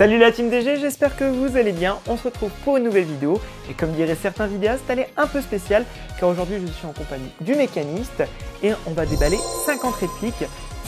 Salut la team DG, j'espère que vous allez bien. On se retrouve pour une nouvelle vidéo. Et comme diraient certains vidéastes, elle est un peu spéciale car aujourd'hui je suis en compagnie du mécaniste et on va déballer 50 répliques.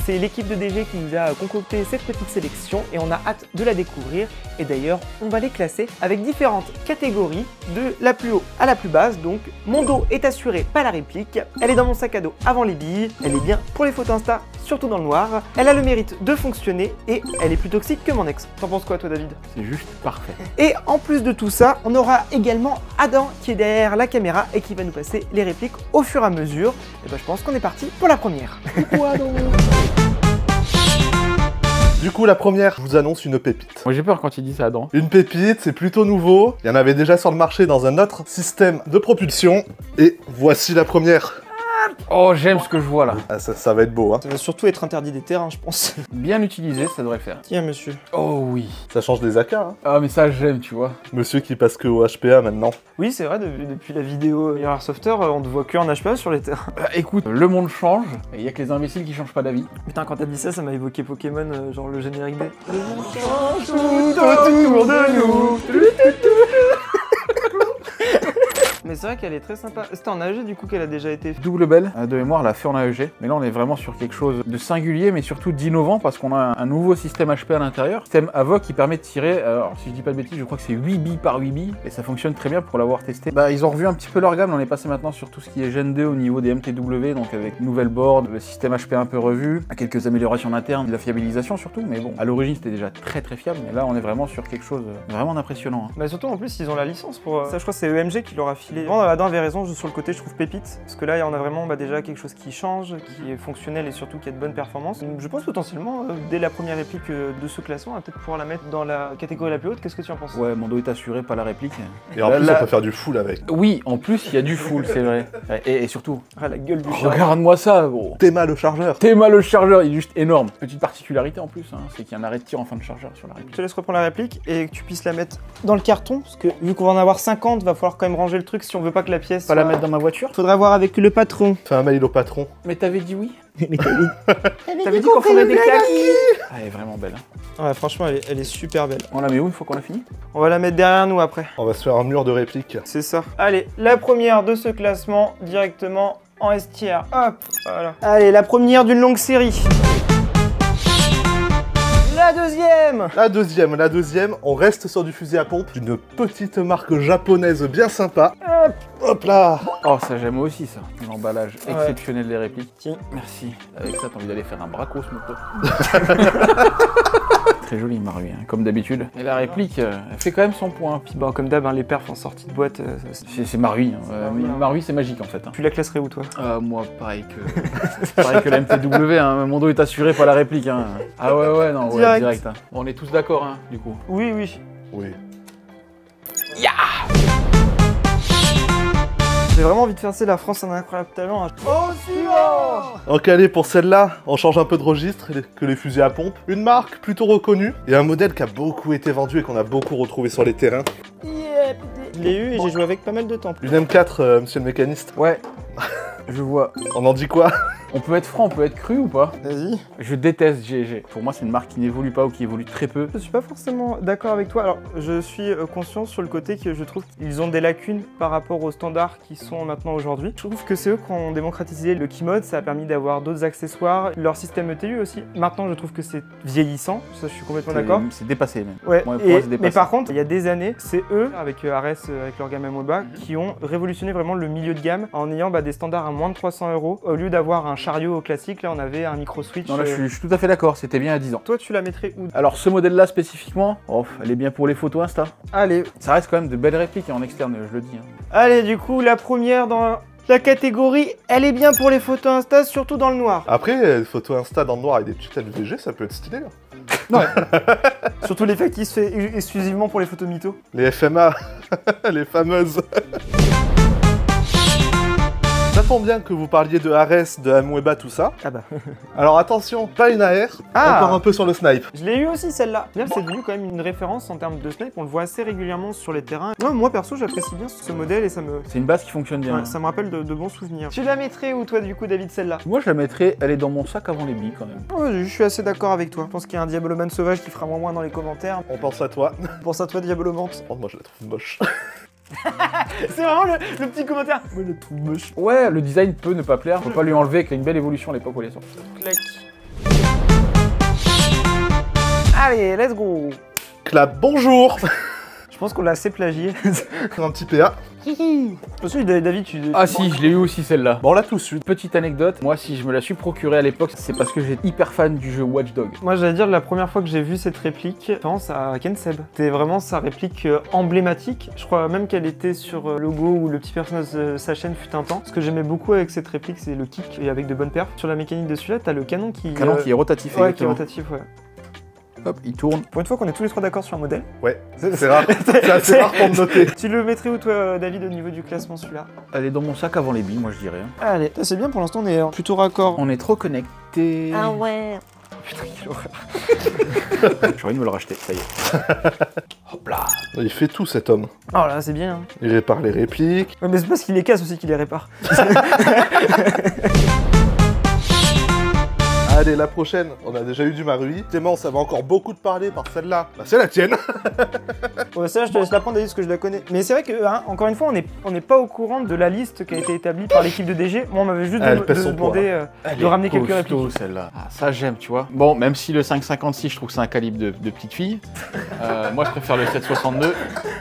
C'est l'équipe de DG qui nous a concocté cette petite sélection et on a hâte de la découvrir. Et d'ailleurs, on va les classer avec différentes catégories de la plus haut à la plus basse. Donc, mon dos est assuré, pas la réplique. Elle est dans mon sac à dos avant les billes. Elle est bien pour les photos Insta, surtout dans le noir. Elle a le mérite de fonctionner et elle est plus toxique que mon ex. T'en penses quoi toi David? C'est juste parfait. Et en plus de tout ça, on aura également Adam qui est derrière la caméra et qui va nous passer les répliques au fur et à mesure. Et ben je pense qu'on est parti pour la première. Du coup, la première, je vous annonce une pépite. Moi j'ai peur quand il dit ça, Adam. Une pépite, c'est plutôt nouveau. Il y en avait déjà sur le marché dans un autre système de propulsion. Et voici la première. Oh, j'aime ce que je vois là. Ah, ça va être beau, hein. Ça va surtout être interdit des terrains, je pense. Bien utilisé, ça devrait le faire. Tiens monsieur. Oh oui. Ça change des AK, hein. Ah mais ça j'aime, tu vois. Monsieur qui passe que au HPA maintenant. Oui, c'est vrai, depuis la vidéo Airsofter, on ne voit que en HPA sur les terrains. Écoute, le monde change, et il y a que les imbéciles qui changent pas d'avis. Putain, quand t'as dit ça, ça m'a évoqué Pokémon, genre le générique des... Le monde change tout autour de nous. Mais c'est vrai qu'elle est très sympa. C'était en AEG du coup qu'elle a déjà été faite. Double belle, de mémoire, l'a fait en AEG. Mais là on est vraiment sur quelque chose de singulier, mais surtout d'innovant, parce qu'on a un nouveau système HP à l'intérieur. Système AVOC qui permet de tirer, alors si je dis pas de bêtises, je crois que c'est 8 billes par 8 billes, et ça fonctionne très bien pour l'avoir testé. Bah ils ont revu un petit peu leur gamme, on est passé maintenant sur tout ce qui est Gen 2 au niveau des MTW, donc avec nouvelle board, le système HP un peu revu, quelques améliorations internes, de la fiabilisation surtout, mais bon, à l'origine c'était déjà très fiable, mais là on est vraiment sur quelque chose vraiment d'impressionnant. Bah surtout en plus ils ont la licence pour ça, je crois que c'est EMG qui leur a filé. Bon, Adam avait raison, sur le côté je trouve pépite, parce que là on a vraiment déjà quelque chose qui change, qui est fonctionnel et surtout qui a de bonnes performances. Donc, je pense potentiellement, dès la première réplique de ce classement, on va peut-être pouvoir la mettre dans la catégorie la plus haute. Qu'est-ce que tu en penses? Ouais, mon dos est assuré, pas la réplique. Et en plus, on peut faire du full avec. Oui, en plus, il y a du full, c'est vrai. Et surtout, ah, la gueule du chargeur. Regarde-moi ça, gros. Théma le chargeur. Théma le chargeur, il est juste énorme. Petite particularité en plus, hein, c'est qu'il y a un arrêt de tir en fin de chargeur sur la réplique. Je te laisse reprendre la réplique et que tu puisses la mettre dans le carton, parce que vu qu'on va en avoir 50, va falloir quand même ranger le truc si on veut pas que la pièce... Pas la mettre dans ma voiture. Faudra voir avec le patron. Fais un mail au patron. Mais t'avais dit oui. T'avais dit qu'on ferait des claques. Ah, elle est vraiment belle. Ouais, franchement, elle est super belle. On la met où une fois qu'on a fini? On va la mettre derrière nous après. On va se faire un mur de répliques. C'est ça. Allez, la première de ce classement, directement en S tier. Hop, voilà. Allez, la première d'une longue série. La deuxième, on reste sur du fusil à pompe d'une petite marque japonaise bien sympa. Hop là. Oh, ça j'aime aussi ça. L'emballage exceptionnel des répliques. Tiens. Merci. Avec ça, t'as envie d'aller faire un bracos, mon pote. Très joli, Marui, hein, comme d'habitude. Et la réplique, elle fait quand même son point. Puis bon, comme d'hab, les perfs en sortie de boîte. C'est Marui. Hein. Marui, c'est magique en fait. Hein. Tu la classerais où toi? Moi, pareil que la MTW. Hein. Mon dos est assuré par la réplique. Hein. Ah ouais, non, ouais, direct. Hein. Bon, on est tous d'accord, hein, du coup. Oui, oui. Oui. Yeah. J'ai vraiment envie de faire c'est la France un incroyable talent. Oh, suivant. Ok, allez, pour celle-là, on change un peu de registre que les fusils à pompe. Une marque plutôt reconnue et un modèle qui a beaucoup été vendu et qu'on a beaucoup retrouvé sur les terrains. Yeah, je l'ai eu et j'ai joué avec pas mal de temps. Une M4, monsieur le mécaniste. Ouais, je vois. On en dit quoi? On peut être franc, on peut être cru ou pas? Vas-y. Je déteste GG. Pour moi, c'est une marque qui n'évolue pas ou qui évolue très peu. Je suis pas forcément d'accord avec toi. Alors, je suis conscient sur le côté que je trouve qu'ils ont des lacunes par rapport aux standards qui sont maintenant aujourd'hui. Je trouve que c'est eux qui ont démocratisé le Keymode, ça a permis d'avoir d'autres accessoires, leur système ETU aussi. Maintenant, je trouve que c'est vieillissant, ça je suis complètement d'accord. C'est dépassé même. Ouais, moi, mais par contre, il y a des années, c'est eux, avec Ares, avec leur gamme MOBA, qui ont révolutionné vraiment le milieu de gamme en ayant des standards à moins de 300 €. Au lieu d'avoir un chariot classique, là on avait un micro switch. Non, là je suis tout à fait d'accord, c'était bien à 10 ans. Toi, tu la mettrais où? Alors ce modèle-là spécifiquement, elle est bien pour les photos Insta. Allez. Ça reste quand même de belles répliques en externe, je le dis. Hein. Allez, du coup, la première dans la catégorie, elle est bien pour les photos Insta, surtout dans le noir. Après, les photos Insta dans le noir avec des petites LVG, ça peut être stylé. Là. Ouais. Surtout l'effet qui se fait exclusivement pour les photos mythos. Les FMA, les fameuses. tombe bien que vous parliez de Ares, de Amoeba, tout ça. Ah bah. Alors attention, pas une AR, Ah. encore un peu sur le snipe. Je l'ai eu aussi celle-là. C'est devenu quand même une référence en termes de snipe. On le voit assez régulièrement sur les terrains. Moi perso, j'apprécie bien ce modèle et ça me. C'est une base qui fonctionne bien. Ouais, ça me rappelle de bons souvenirs. Tu la mettrais où toi du coup David celle-là? Moi je la mettrais, elle est dans mon sac avant les billes quand même. Ouais, je suis assez d'accord avec toi. Je pense qu'il y a un Diabloman sauvage qui fera moins dans les commentaires. On pense à toi. Pense à toi Diabolomante. Oh, moi je la trouve moche. C'est vraiment le petit commentaire. Moi je le trouve moche. Ouais, le design peut ne pas plaire, faut pas lui enlever, qu'il y a une belle évolution à l'époque où elle est sortie. Clac. Allez, let's go. Clap, bonjour. Je pense qu'on l'a assez plagié. Un petit PA. Aussi, David, tu. Ah si, je l'ai eu aussi celle-là. Bon, on l'a tous eu. Petite anecdote, moi si je me la suis procurée à l'époque, c'est parce que j'étais hyper fan du jeu Watch Dogs. Moi, j'allais dire, la première fois que j'ai vu cette réplique, je pense à Ken Seb. C'était vraiment sa réplique emblématique. Je crois même qu'elle était sur le logo ou le petit personnage de sa chaîne fut un temps. Ce que j'aimais beaucoup avec cette réplique, c'est le kick et avec de bonnes perfs. Sur la mécanique de celui-là, t'as le canon qui. Canon qui est rotatif. Ouais, qui est exactement. rotatif, ouais. Hop, il tourne. Pour une fois qu'on est tous les trois d'accord sur un modèle. Ouais, c'est rare. C'est assez rare pour me noter. Tu le mettrais où, toi, David, au niveau du classement, celui-là? Elle est dans mon sac avant les billes, moi je dirais. Allez, c'est bien, pour l'instant, on est plutôt raccord. On est trop connectés. Ah ouais. Putain, quelle horreur. J'ai envie de me le racheter, ça y est. Hop là. Il fait tout cet homme. Oh là, c'est bien. Hein. Il répare les répliques. Ouais, mais c'est parce qu'il les casse aussi qu'il les répare. Allez, la prochaine, on a déjà eu du Marui. Clément, ça va encore beaucoup te parler par celle-là. Bah, c'est la tienne. Ouais, ça, je te laisse la prendre, David, parce que je la connais. Mais c'est vrai que, hein, encore une fois, on n'est pas au courant de la liste qui a été établie par l'équipe de DG. Moi, on m'avait juste Elle pèse son demandé de ramener quelques répliques. Celle-là. Ah, ça j'aime, tu vois. Bon, même si le 5,56, je trouve que c'est un calibre de petite fille. Moi, je préfère le 7,62.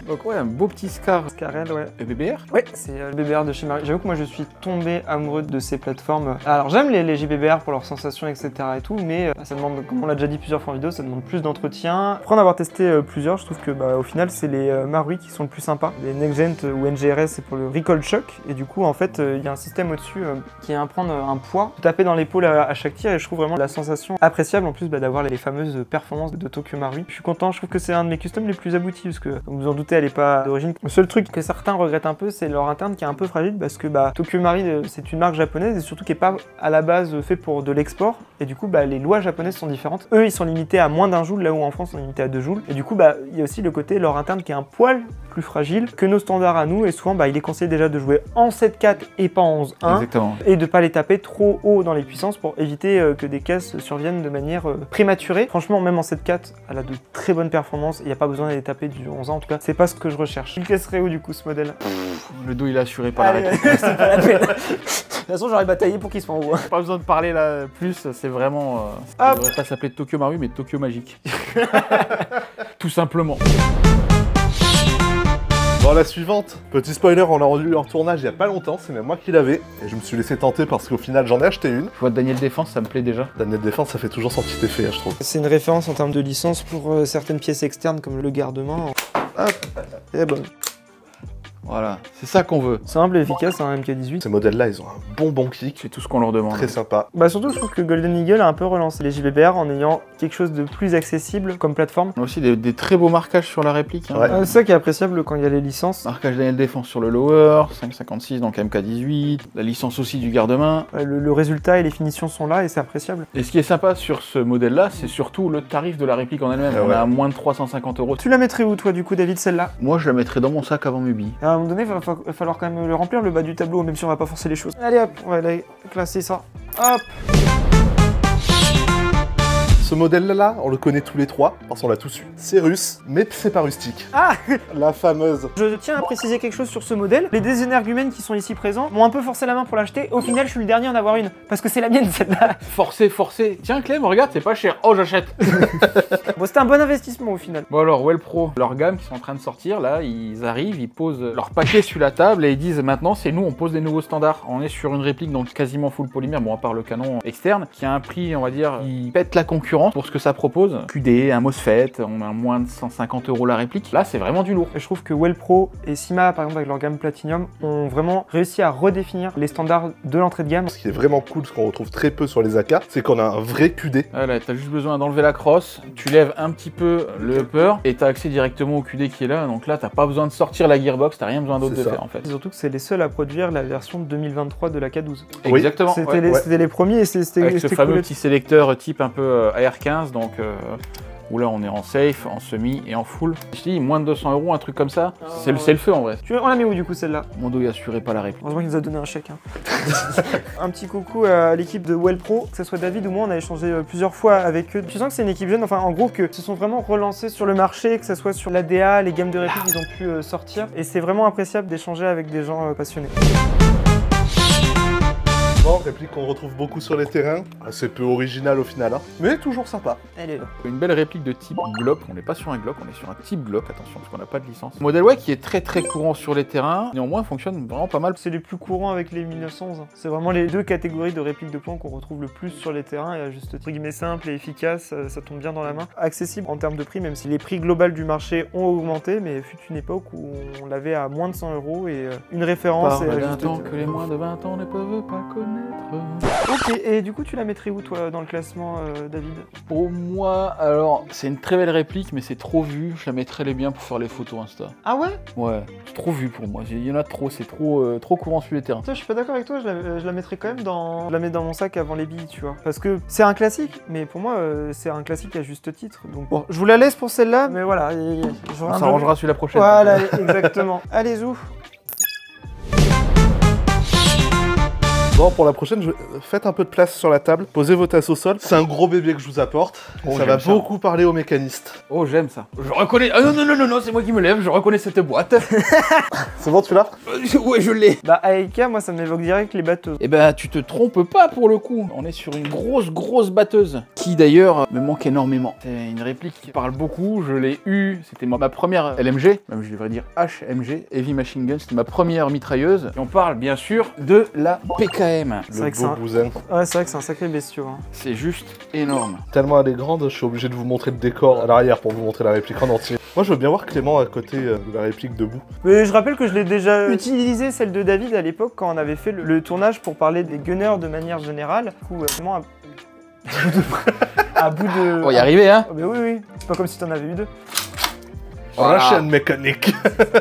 Donc ouais, un beau petit Scar. Scarel, ouais. BBR. Ouais, c'est le BBR de chez Marui. J'avoue que moi, je suis tombé amoureux de ces plateformes. Alors, j'aime les JBBR pour leurs sensations, etc. et tout, mais ça demande, comme on l'a déjà dit plusieurs fois en vidéo, ça demande plus d'entretien. Après en avoir testé plusieurs, je trouve que au final, c'est les Marui qui sont le plus sympas. Les Next Gen ou NGRS, c'est pour le Recoil Shock, et du coup, en fait, il y a un système au-dessus qui vient prendre un poids, taper dans l'épaule à chaque tir, et je trouve vraiment la sensation appréciable, en plus d'avoir les fameuses performances de Tokyo Marui. Je suis content, je trouve que c'est un de mes customs les plus aboutis, parce que, comme vous en doutez, elle est pas d'origine. Le seul truc que certains regrettent un peu, c'est leur interne qui est un peu fragile, parce que Tokyo Marui, c'est une marque japonaise, et surtout qui est pas à la base fait pour de l'export, et du coup, les lois japonaises sont différentes. Eux, ils sont limités à moins d'1 joule, là où en France, on est limité à 2 joules. Et du coup, il y a aussi le côté leur interne qui est un poil plus fragile que nos standards à nous. Et souvent, il est conseillé déjà de jouer en 7-4 et pas en 11-1. Exactement. Et de pas les taper trop haut dans les puissances pour éviter que des caisses surviennent de manière prématurée. Franchement, même en 7-4, elle a de très bonnes performances. Il n'y a pas besoin de les taper du 11-1. En tout cas, c'est pas ce que je recherche. Il casserait où du coup ce modèle? Le dos, il est assuré par la réplique. C'est pas la peine. De toute façon, j'aurais bataillé pour qu'il soit en haut. Pas besoin de parler là plus, c'est vraiment. Ça devrait pas s'appeler Tokyo Marui, mais Tokyo Magique. Tout simplement. Bon, la suivante. Petit spoiler, on l'a rendu en tournage il y a pas longtemps, c'est même moi qui l'avais. Et je me suis laissé tenter parce qu'au final, j'en ai acheté une. Je vois Daniel Défense, ça me plaît déjà. Daniel Défense, ça fait toujours son petit effet, je trouve. C'est une référence en termes de licence pour certaines pièces externes comme le garde-main. Hop, et bon. Voilà, c'est ça qu'on veut. Simple et efficace, un MK18. Ces modèles-là, ils ont un bon kick. C'est tout ce qu'on leur demande. Très sympa. Surtout, je trouve que Golden Eagle a un peu relancé les JBBR en ayant quelque chose de plus accessible comme plateforme. On a aussi des très beaux marquages sur la réplique. Hein. Ouais. C'est ça qui est appréciable quand il y a les licences. Marquage Daniel Défense sur le lower, 5,56 donc MK18, la licence aussi du garde-main. Le résultat et les finitions sont là et c'est appréciable. Et ce qui est sympa sur ce modèle-là, c'est surtout le tarif de la réplique en elle-même. On est à moins de 350 €. Tu la mettrais où toi du coup David celle-là? Moi je la mettrais dans mon sac avant mes billes. À un moment donné, il va falloir quand même le remplir le bas du tableau, même si on va pas forcer les choses. Allez hop, on va aller classer ça. Hop. Ce modèle-là, on le connaît tous les trois, parce qu'on l'a tous eu. C'est russe, mais c'est pas rustique. Ah. La fameuse. Je tiens à préciser quelque chose sur ce modèle. Les désénergumènes qui sont ici présents m'ont un peu forcé la main pour l'acheter. Au final, je suis le dernier à en avoir une, parce que c'est la mienne celle-là. Forcé. Tiens Clem, regarde, c'est pas cher. Oh, j'achète. Bon, c'était un bon investissement au final. Bon alors, Well Pro, leur gamme qui sont en train de sortir, là, ils arrivent, ils posent leur paquet sur la table et ils disent maintenant, c'est nous, on pose des nouveaux standards. On est sur une réplique donc quasiment full polymère, bon à part le canon externe, qui a un prix, on va dire, qui pète la concurrence. différence pour ce que ça propose. QD, un MOSFET, on a moins de 150 € la réplique. Là, c'est vraiment du lourd. Et je trouve que Wellpro et Syma, par exemple avec leur gamme Platinum, ont vraiment réussi à redéfinir les standards de l'entrée de gamme. Ce qui est vraiment cool, ce qu'on retrouve très peu sur les AK, c'est qu'on a un vrai QD. Voilà, t'as juste besoin d'enlever la crosse, tu lèves un petit peu le upper et t'as accès directement au QD qui est là. Donc là, t'as pas besoin de sortir la gearbox, t'as rien besoin d'autre de faire en fait. Surtout que c'est les seuls à produire la version 2023 de la K12. Oui. Exactement. C'était les premiers et c'était avec ce fameux cool. petit sélecteur type un peu AR15, donc où là on est en safe, en semi et en full. Je dis moins de 200 €, un truc comme ça, c'est le feu en vrai. On la met où du coup celle-là? Mondo il assurait pas la réplique. Heureusement qu'il nous a donné un chèque. Hein. Un petit coucou à l'équipe de Wellpro, que ce soit David ou moi, on a échangé plusieurs fois avec eux. Tu sens que c'est une équipe jeune, enfin en gros que se sont vraiment relancés sur le marché, que ce soit sur l'ADA, les gammes de répliques qu'ils ont pu sortir. Et c'est vraiment appréciable d'échanger avec des gens passionnés. Bon, réplique qu'on retrouve beaucoup sur les terrains, assez peu original au final, hein, mais toujours sympa. Elle est là. Une belle réplique de type Glock, on n'est pas sur un Glock, on est sur un type Glock, attention parce qu'on n'a pas de licence. Modèle ouais qui est très courant sur les terrains, néanmoins fonctionne vraiment pas mal. C'est les plus courants avec les 1911. Hein. C'est vraiment les deux catégories de répliques de plomb qu'on retrouve le plus sur les terrains et à juste entre guillemets simple et efficace, ça tombe bien dans la main. Accessible en termes de prix, même si les prix globaux du marché ont augmenté, mais fut une époque où on l'avait à moins de 100 € et une référence. Par d'un temps que les moins de 20 ans ne peuvent pas connaître. Ok, et du coup tu la mettrais où toi dans le classement David? Pour moi, alors c'est une très belle réplique mais c'est trop vu, je la mettrais les biens pour faire les photos Insta. Ah ouais? Ouais, c'est trop vu pour moi, il y en a trop, c'est trop courant sur les terrains. Toi, je suis pas d'accord avec toi, je la mettrais quand même dans... Je la mets dans mon sac avant les billes, tu vois. Parce que c'est un classique, mais pour moi c'est un classique à juste titre. Donc bon, je vous la laisse pour celle-là, mais voilà. On s'arrangera sur la prochaine. Voilà, exactement. Allez, zou. Bon, pour la prochaine, faites un peu de place sur la table, posez vos tasses au sol. C'est un gros bébé que je vous apporte. Oh, ça va beaucoup parler aux mécanistes. Oh, j'aime ça. Je reconnais... Ah non, c'est moi qui me lève, je reconnais cette boîte. C'est bon, tu l'as? Ouais, je l'ai. Bah, Aika, moi, ça m'évoque direct les batteuses. Eh ben, tu te trompes pas pour le coup. On est sur une grosse batteuse qui, d'ailleurs, me manque énormément. C'est une réplique qui parle beaucoup. Je l'ai eue. C'était ma première LMG, même je devrais dire HMG, Heavy Machine Gun. C'était ma première mitrailleuse. Et on parle, bien sûr, de la PKM. Le beau bousin. Ouais, c'est vrai que c'est un sacré bestiau. Hein. C'est juste énorme. Tellement elle est grande, je suis obligé de vous montrer le décor à l'arrière pour vous montrer la réplique en entier. Moi, je veux bien voir Clément à côté de la réplique debout. Mais je rappelle que je l'ai déjà utilisé, celle de David, à l'époque, quand on avait fait le tournage pour parler des gunners de manière générale. Du coup, vraiment à bout de... On va y arriver, hein. Mais oui, c'est pas comme si t'en avais eu deux. Voilà. La chaîne mécanique.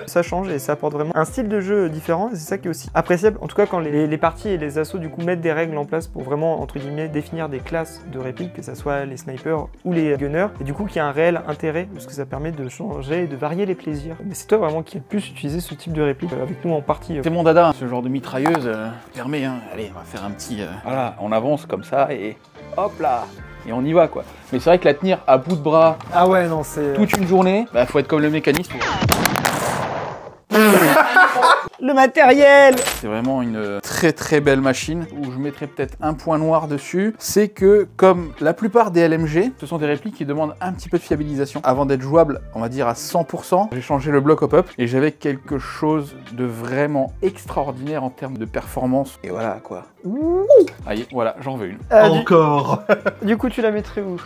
Ça change et ça apporte vraiment un style de jeu différent et c'est ça qui est aussi appréciable. En tout cas quand les parties et les assos du coup mettent des règles en place pour vraiment entre guillemets définir des classes de répliques, que ça soit les snipers ou les gunners, et du coup qui a un réel intérêt parce que ça permet de changer et de varier les plaisirs. Mais c'est toi vraiment qui as le plus utilisé ce type de réplique avec nous en partie. C'est mon dada, ce genre de mitrailleuse permet, hein. Allez, on va faire un petit... Voilà, on avance comme ça et hop là. Et on y va quoi. Mais c'est vrai que la tenir à bout de bras ah ouais non c'est toute une journée, bah faut être comme le mécaniste. Le matériel. C'est vraiment une très belle machine où je mettrais peut-être un point noir dessus. C'est que comme la plupart des LMG, ce sont des répliques qui demandent un petit peu de fiabilisation. Avant d'être jouable, on va dire à 100%, j'ai changé le bloc hop-up et j'avais quelque chose de vraiment extraordinaire en termes de performance. Et voilà quoi. Allez, voilà, j'en veux une. Encore. Du coup, tu la mettrais où?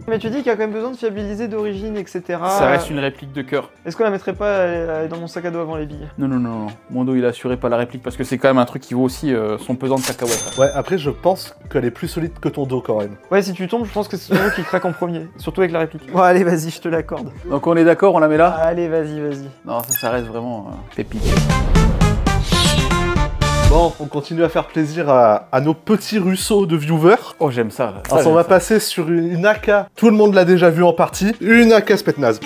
Mais tu dis qu'il y a quand même besoin de fiabiliser d'origine, etc. Ça reste une réplique de cœur. Est-ce qu'on la mettrait pas dans mon sac à dos avant les billes? Non. Mondo, il assurait pas la réplique parce que c'est quand même un truc qui vaut aussi son pesant de cacahuètes. Ouais, après, je pense qu'elle est plus solide que ton dos quand même. Ouais, si tu tombes, je pense que c'est toi qui craque en premier. Surtout avec la réplique. Bon, allez, vas-y, je te l'accorde. Donc on est d'accord, on la met là? Allez, vas-y. Non, ça reste vraiment pépite. Bon, on continue à faire plaisir à nos petits ruisseaux de viewers. Oh, j'aime ça. Alors, on va passer sur une AK. Tout le monde l'a déjà vu en partie. Une AK Spetsnaz.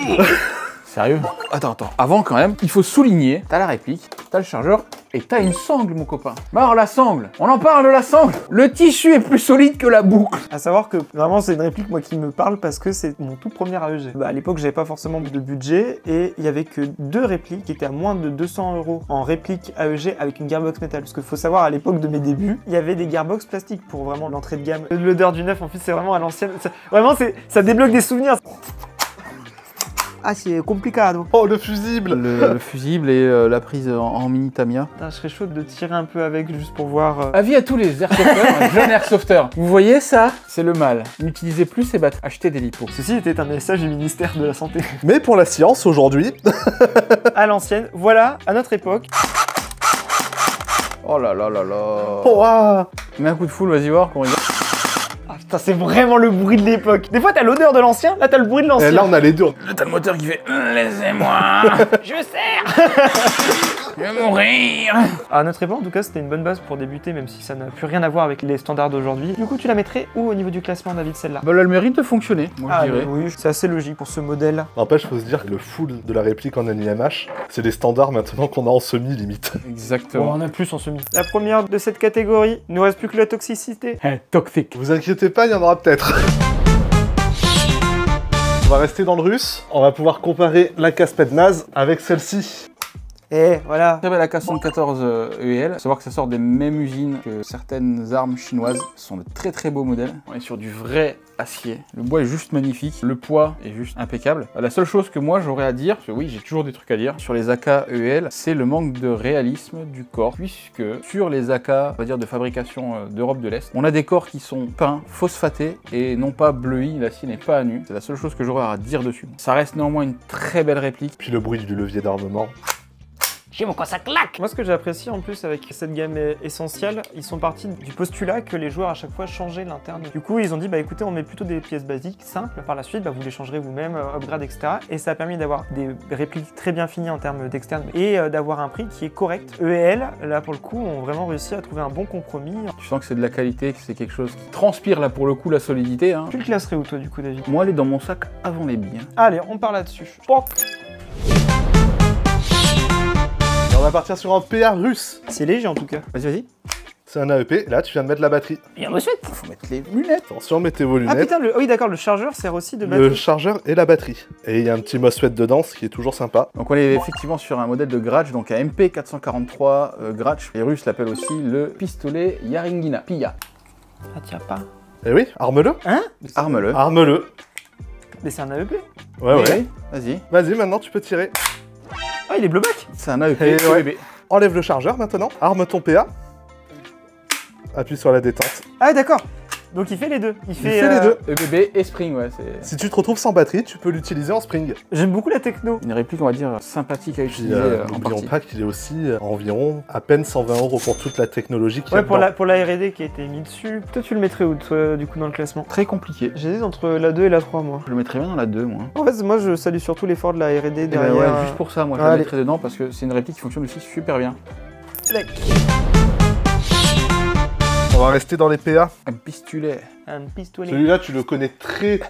Sérieux? Attends. Avant quand même, il faut souligner, t'as la réplique, t'as le chargeur et t'as une sangle, mon copain. Mais alors la sangle, on en parle de la sangle. Le tissu est plus solide que la boucle. À savoir que vraiment c'est une réplique moi qui me parle parce que c'est mon tout premier AEG. À l'époque j'avais pas forcément de budget et il y avait que 2 répliques qui étaient à moins de 200 € en réplique AEG avec une gearbox métal. Parce qu'il faut savoir à l'époque de mes débuts, il y avait des gearbox plastiques pour vraiment l'entrée de gamme. L'odeur du neuf en plus c'est vraiment à l'ancienne. Vraiment ça débloque des souvenirs. Ah, c'est complicado. Oh, le fusible. Le fusible et la prise en mini Tamiya. Putain, je serais chaud de tirer un peu avec juste pour voir. Avis à tous les airsofters, jeunes airsofters. Vous voyez ça? C'est le mal. N'utilisez plus ces batteries. Achetez des lipos. Ceci était un message du ministère de la Santé. Mais pour la science, aujourd'hui... À l'ancienne, voilà, à notre époque. Oh là là là là. Oh, waouh. Mets un coup de foule, vas-y voir qu'on rigole. Ah putain, c'est vraiment le bruit de l'époque. Des fois, t'as l'odeur de l'ancien, là, t'as le bruit de l'ancien. Et là, on a les deux. Là, t'as le moteur qui fait laissez-moi. Je sers. Je vais mourir. À notre époque, en tout cas, c'était une bonne base pour débuter, même si ça n'a plus rien à voir avec les standards d'aujourd'hui. Du coup, tu la mettrais où au niveau du classement, David, celle-là? Bah, là, elle mérite de fonctionner, moi je dirais. Oui, c'est assez logique pour ce modèle. N'empêche, faut se dire que le full de la réplique en NIMH, c'est des standards maintenant qu'on a en semi, limite. Exactement. Bon, on a plus en semi. La première de cette catégorie, il ne reste plus que la toxicité. Toxique. Vous inquiétez pas, il y en aura peut-être. On va rester dans le russe. On va pouvoir comparer la casse-pète naze avec celle-ci. Et voilà. Très belle AK-74 EL. Faut savoir que ça sort des mêmes usines que certaines armes chinoises. Ce sont de très très beaux modèles. On est sur du vrai acier. Le bois est juste magnifique. Le poids est juste impeccable. La seule chose que moi j'aurais à dire, parce que oui j'ai toujours des trucs à dire, sur les AK EL, c'est le manque de réalisme du corps. Puisque sur les AK, on va dire de fabrication d'Europe de l'Est, on a des corps qui sont peints, phosphatés et non pas bleuis. L'acier n'est pas à nu. C'est la seule chose que j'aurais à dire dessus. Ça reste néanmoins une très belle réplique. Puis le bruit du levier d'armement. Chez moi, quand ça claque. Moi, ce que j'apprécie en plus avec cette gamme essentielle, ils sont partis du postulat que les joueurs à chaque fois changeaient l'interne. Du coup, ils ont dit, bah écoutez, on met plutôt des pièces basiques, simples. Par la suite, bah, vous les changerez vous-même, upgrade, etc. Et ça a permis d'avoir des répliques très bien finies en termes d'externe et d'avoir un prix qui est correct. Eux et elle, là pour le coup, ont vraiment réussi à trouver un bon compromis. Tu sens que c'est de la qualité, que c'est quelque chose qui transpire là pour le coup la solidité. Hein. Tu le classerais où toi du coup, David? Moi, elle est dans mon sac avant les billes. Allez, on part là-dessus. Poc. On va partir sur un PA russe. C'est léger en tout cas. Vas-y, vas-y. C'est un AEP. Là, tu viens de mettre la batterie. Bien reçu. Faut mettre les lunettes. Attention, mettez vos Ah lunettes. putain, oui d'accord, le chargeur sert aussi de batterie. Le chargeur et la batterie. Et il y a un petit MOSFET dedans, ce qui est toujours sympa. Donc on est effectivement sur un modèle de Grach, donc un MP443 Grach. Les Russes l'appellent aussi le pistolet Yaringina, Pilla. Ah tiens pas. Eh oui, arme-le. Hein? Arme-le. Arme-le. Mais c'est un AEP. Ouais, ouais. Oui, vas-y. Vas-y, maintenant, tu peux tirer. Ah il est blowback. C'est un AEP. Et ouais. EBB. Enlève le chargeur maintenant. Arme ton PA. Appuie sur la détente. Ah d'accord. Donc il fait les deux. Il fait les deux. EBB et Spring, ouais. C'est Si tu te retrouves sans batterie, tu peux l'utiliser en spring. J'aime beaucoup la techno. une réplique, on va dire, sympathique à Puis utiliser en n'oublions partie. pas qu'il est aussi environ à peine 120 € pour toute la technologie qu'il y a Ouais, pour dedans. la R&D qui a été mis dessus. Toi tu le mettrais où toi du coup dans le classement? Très compliqué. J'hésite entre la 2 et la 3 moi. Je le mettrais bien dans la 2, moi. En fait moi je salue surtout l'effort de la R&D Eh ben derrière. ouais, juste pour ça, moi je la Allez. mettrais dedans parce que c'est une réplique qui fonctionne aussi super bien. Lec. On va rester dans les PA. Un pistolet. Un pistolet. Celui-là, tu le connais très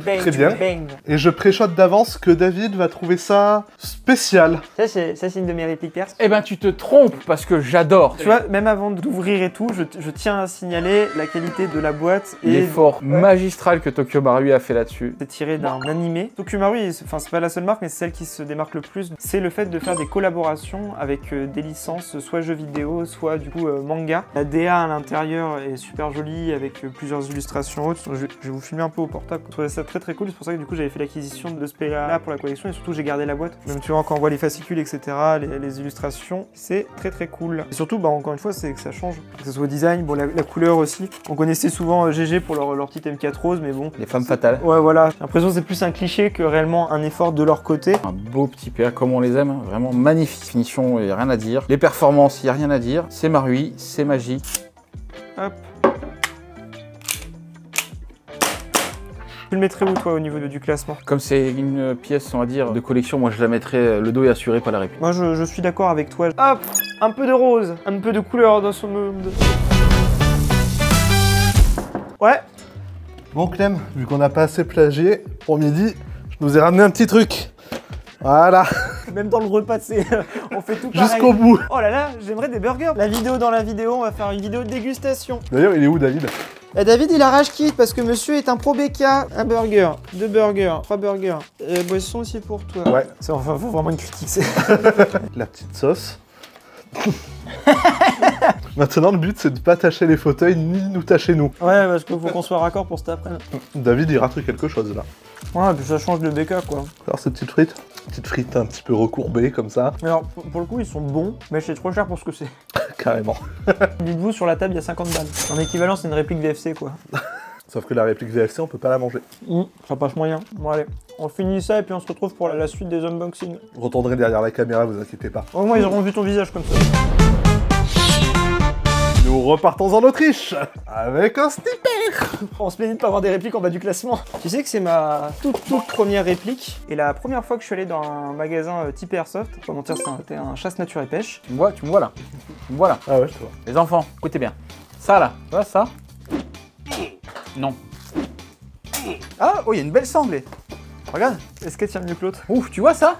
Bang, bien. bang. Et je préchote d'avance que David va trouver ça spécial. Ça c'est une de mes répliques perses. Eh ben tu te trompes parce que j'adore. Tu vois, même avant d'ouvrir et tout, je tiens à signaler la qualité de la boîte et L'effort magistral que Tokyo Marui a fait là-dessus. c'est tiré d'un animé. Tokyo Marui, enfin c'est pas la seule marque, mais c'est celle qui se démarque le plus. C'est le fait de faire des collaborations avec des licences, soit jeux vidéo, soit du coup manga. La DA à l'intérieur est super jolie avec plusieurs illustrations hautes. Je vais vous filmer un peu au portable. Je trouvais ça très cool. C'est pour ça que du coup j'avais fait l'acquisition de ce PA là pour la collection et surtout j'ai gardé la boîte. Même tu vois quand on voit les fascicules etc, les illustrations, c'est très cool. Et surtout bah encore une fois c'est que ça change. Que ce soit au design, bon la couleur aussi. On connaissait souvent GG pour leur petite M4 rose, mais bon. Les femmes fatales. Ouais voilà, j'ai l'impression que c'est plus un cliché que réellement un effort de leur côté. Un beau petit PA comme on les aime, hein. Vraiment magnifique finition, il n'y a rien à dire. Les performances, il n'y a rien à dire. C'est Marui, c'est magique. Hop. Tu le mettrais où toi au niveau du classement? Comme c'est une pièce, on va dire, de collection, moi je la mettrais, le dos est assuré par la réplique. Moi je suis d'accord avec toi. Hop, un peu de rose, un peu de couleur dans son monde. Ouais. Bon Clem, vu qu'on n'a pas assez plagié, pour midi, je nous ai ramené un petit truc. Voilà, Même dans le repas, on fait tout pareil. jusqu'au bout. Oh là là, j'aimerais des burgers. La vidéo dans la vidéo, on va faire une vidéo de dégustation. D'ailleurs, il est où David? Et David, il a rage quitte parce que monsieur est un pro BK. Un burger, 2 burgers, 3 burgers. Boisson aussi pour toi. Ouais. Ça, enfin, faut vraiment une critique. La petite sauce. Maintenant, le but, c'est de pas tâcher les fauteuils ni nous tâcher nous. Ouais, parce qu'il faut qu'on soit raccord pour cet après-midi. David, il rate quelque chose là. Ouais, puis ça change de BK quoi. Alors ces petites frites un petit peu recourbées comme ça. Alors pour le coup ils sont bons, mais c'est trop cher pour ce que c'est. Carrément. Dites-vous sur la table il y a 50 balles. En équivalent c'est une réplique VFC quoi. Sauf que la réplique VFC on peut pas la manger. Ça passe moyen. Bon allez, on finit ça et puis on se retrouve pour la suite des unboxings. Vous retournerez derrière la caméra, vous inquiétez pas. Au moins ils auront vu ton visage comme ça. Nous repartons en Autriche avec un sniper. On se plaignait de pas avoir des répliques en bas du classement. Tu sais que c'est ma toute première réplique et la première fois que je suis allé dans un magasin type Airsoft, pour mentir c'était un chasse nature et pêche. Tu me vois là. Tu me vois là. Ah ouais, je te vois. Les enfants, écoutez bien. Ça là, tu vois ça? Non. Ah, oh, il y a une belle sanglée. Regarde. Est-ce qu'elle tient mieux que l'autre? Ouf, tu vois ça?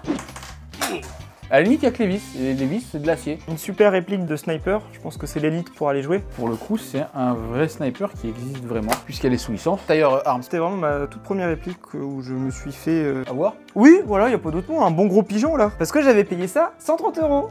À la limite, il n'y a que les vis. Et les vis, c'est de l'acier. Une super réplique de sniper, je pense que c'est l'élite pour aller jouer. Pour le coup, c'est un vrai sniper qui existe vraiment, puisqu'elle est sous licence. D'ailleurs, Arms. C'était vraiment ma toute première réplique où je me suis fait... À voir. Oui, voilà, il n'y a pas d'autre mot, un bon gros pigeon là. Parce que j'avais payé ça 130 €.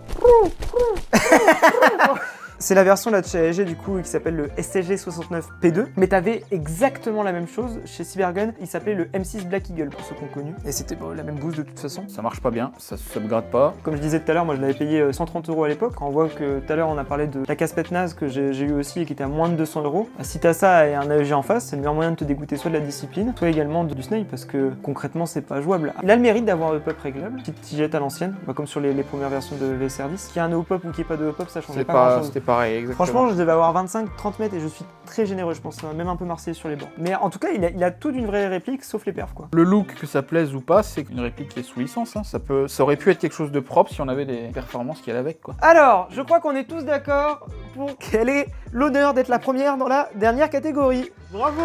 C'est la version là de chez AEG du coup qui s'appelle le SCG69P2, mais t'avais exactement la même chose chez Cybergun, il s'appelait le M6 Black Eagle pour ceux qui ont connu, et c'était la même bouse de toute façon. Ça marche pas bien, ça me gratte pas. Comme je disais tout à l'heure, moi je l'avais payé 130 € à l'époque, quand on voit que tout à l'heure on a parlé de la casse-pète naze que j'ai eu aussi et qui était à moins de 200 €, si t'as ça et un AEG en face, c'est le meilleur moyen de te dégoûter soit de la discipline, soit également du snipe, parce que concrètement c'est pas jouable. Il a le mérite d'avoir un hop-up réglable, petite tigette à l'ancienne, comme sur les premières versions de V-Service. Qu'il y ait un hop-up ou qu'il n'y ait pas de hop-up, ça changeait pas grand-chose. C'était pareil, exactement. Franchement, je devais avoir 25-30 mètres et je suis très généreux, je pense, même un peu marseillais sur les bords. Mais en tout cas, il a tout d'une vraie réplique, sauf les perfs, quoi. Le look, que ça plaise ou pas, c'est une réplique qui est sous licence. Hein. Ça aurait pu être quelque chose de propre si on avait des performances qui allaient avec, quoi. Alors, je crois qu'on est tous d'accord pour qu'elle ait l'honneur d'être la première dans la dernière catégorie. Bravo.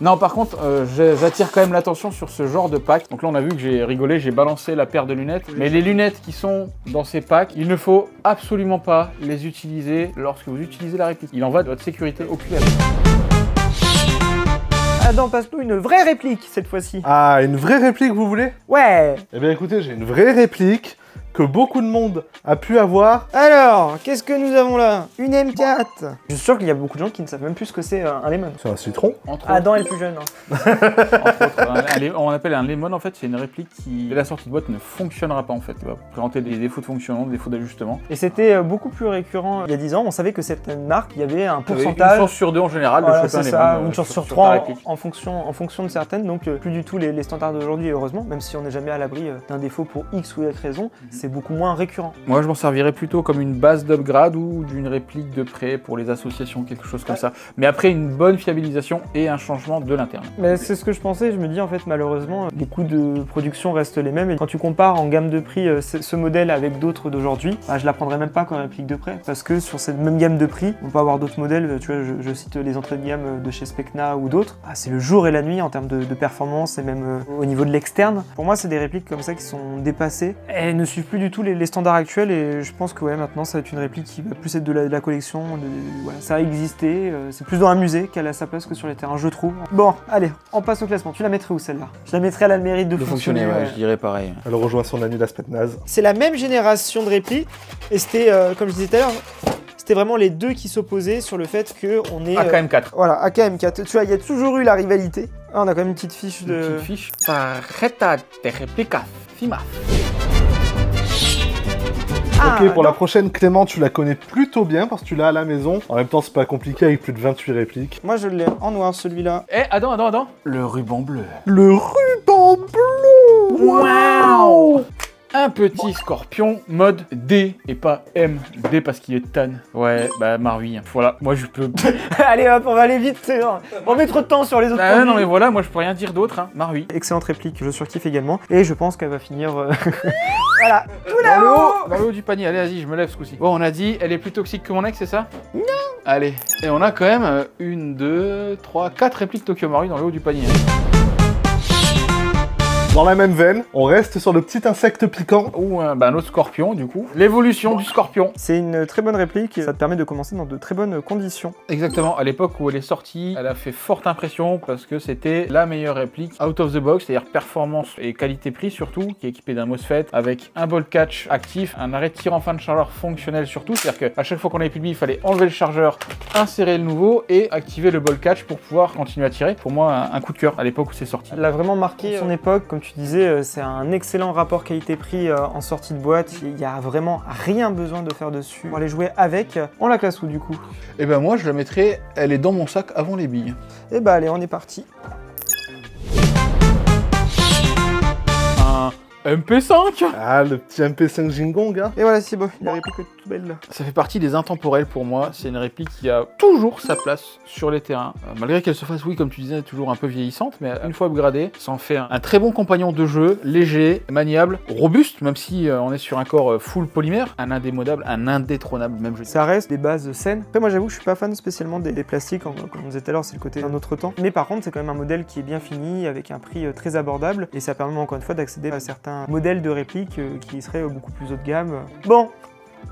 Non, par contre, j'attire quand même l'attention sur ce genre de pack. Donc là, on a vu que j'ai rigolé, j'ai balancé la paire de lunettes. Mais les lunettes qui sont dans ces packs, il ne faut absolument pas les utiliser lorsque vous utilisez la réplique. Il en va de votre sécurité oculaire. Adam, passe-nous une vraie réplique cette fois-ci. Ah, une vraie réplique vous voulez? Ouais. Eh bien écoutez, j'ai une vraie réplique que beaucoup de monde a pu avoir. Alors, qu'est-ce que nous avons là? Une M4. Je suis sûr qu'il y a beaucoup de gens qui ne savent même plus ce que c'est un lemon. C'est un citron. Entre Adam est le plus jeune. Hein. Entre autres, on appelle un lemon, en fait, c'est une réplique qui, dès la sortie de boîte, ne fonctionnera pas, en fait. Il va présenter des défauts de fonctionnement, des défauts d'ajustement. Et c'était beaucoup plus récurrent il y a 10 ans. On savait que cette marque, il y avait un Il y avait pourcentage. une chance sur deux en général de Voilà, choper un c'est lemon. ça, ou une chance sur ta 3 réplique. en fonction de certaines. Donc plus du tout les standards d'aujourd'hui, heureusement. Même si on n'est jamais à l'abri d'un défaut pour X ou Y raison, c'est beaucoup moins récurrent. Moi, je m'en servirais plutôt comme une base d'upgrade ou d'une réplique de prêt pour les associations, quelque chose comme ça. Mais après, une bonne fiabilisation et un changement de l'interne. Mais c'est ce que je pensais, je me dis en fait malheureusement les coûts de production restent les mêmes et quand tu compares en gamme de prix ce modèle avec d'autres d'aujourd'hui, bah, je la prendrais même pas comme réplique de prêt parce que sur cette même gamme de prix, on peut avoir d'autres modèles, tu vois je cite les entrées de gamme de chez Specna ou d'autres, bah, c'est le jour et la nuit en termes de performance et même au niveau de l'externe. Pour moi c'est des répliques comme ça qui sont dépassées et ne suivent plus du tout les standards actuels et je pense que ouais maintenant ça va être une réplique qui va plus être de la collection, voilà, ça a existé, c'est plus dans un musée qu'elle a sa place que sur les terrains je trouve. Bon allez, on passe au classement, tu la mettrais où celle-là? Je la mettrais, elle a le mérite de fonctionner. Ouais, je dirais pareil. Elle rejoint son ami la Spetnaz. C'est la même génération de répliques et c'était, comme je disais tout à l'heure, c'était vraiment les deux qui s'opposaient sur le fait qu'on est... AKM4. Voilà, AKM4. Tu vois, il y a toujours eu la rivalité. Ah, on a quand même une petite fiche de... Une petite fiche. Tarjeta de réplica FIMA. Ok, pour la prochaine, Clément, tu la connais plutôt bien parce que tu l'as à la maison. En même temps, c'est pas compliqué avec plus de 28 répliques. Moi, je l'ai en noir, celui-là. Eh, attends. Le ruban bleu. Le ruban bleu. Waouh! Un petit scorpion mode D et pas M. D parce qu'il est tan. Ouais, bah Marui. Voilà, moi je peux... Allez hop, on va aller vite. On met trop de temps sur les autres Ah produits. non mais voilà, moi je peux rien dire d'autre. Hein. Marui. Excellente réplique, je surkiffe également. Et je pense qu'elle va finir... Voilà, tout là-haut. Dans le haut du panier. Allez, vas-y, je me lève ce coup-ci. Bon, on a dit, elle est plus toxique que mon ex, c'est ça? Non. Allez. Et on a quand même 1, 2, 3, 4 répliques Tokyo Marui dans le haut du panier. Dans la même veine, on reste sur le petit insecte piquant. Ou un autre scorpion du coup. L'évolution du scorpion. C'est une très bonne réplique et ça te permet de commencer dans de très bonnes conditions. Exactement, à l'époque où elle est sortie, elle a fait forte impression parce que c'était la meilleure réplique out of the box, c'est-à-dire performance et qualité-prix surtout, qui est équipée d'un MOSFET avec un ball catch actif, un arrêt de tir en fin de chargeur fonctionnel surtout, c'est-à-dire qu'à chaque fois qu'on avait plus de billes, il fallait enlever le chargeur, insérer le nouveau et activer le ball catch pour pouvoir continuer à tirer. Pour moi, un coup de cœur à l'époque où c'est sorti. Elle a vraiment marqué son époque, comme tu disais, c'est un excellent rapport qualité-prix en sortie de boîte, il n'y a vraiment rien besoin de faire dessus. Pour aller jouer avec, on la classe où du coup? Et ben moi je la mettrais, elle est dans mon sac avant les billes. Et bah allez, on est parti. Un MP5. Ah, le petit MP5 Jingong, hein. Et voilà, c'est beau, la réplique est toute belle là. Ça fait partie des intemporels pour moi, c'est une réplique qui a toujours sa place sur les terrains. Malgré qu'elle se fasse, oui, comme tu disais, toujours un peu vieillissante, mais une fois upgradée, ça en fait un très bon compagnon de jeu, léger, maniable, robuste, même si on est sur un corps full polymère, un indémodable, un indétrônable même jeu. Ça reste des bases saines. Après moi j'avoue que je suis pas fan spécialement des plastiques, comme on disait tout à l'heure, c'est le côté d'un autre temps. Mais par contre c'est quand même un modèle qui est bien fini, avec un prix très abordable, et ça permet encore une fois d'accéder à certains modèles de répliques qui seraient beaucoup plus haut de gamme. Bon,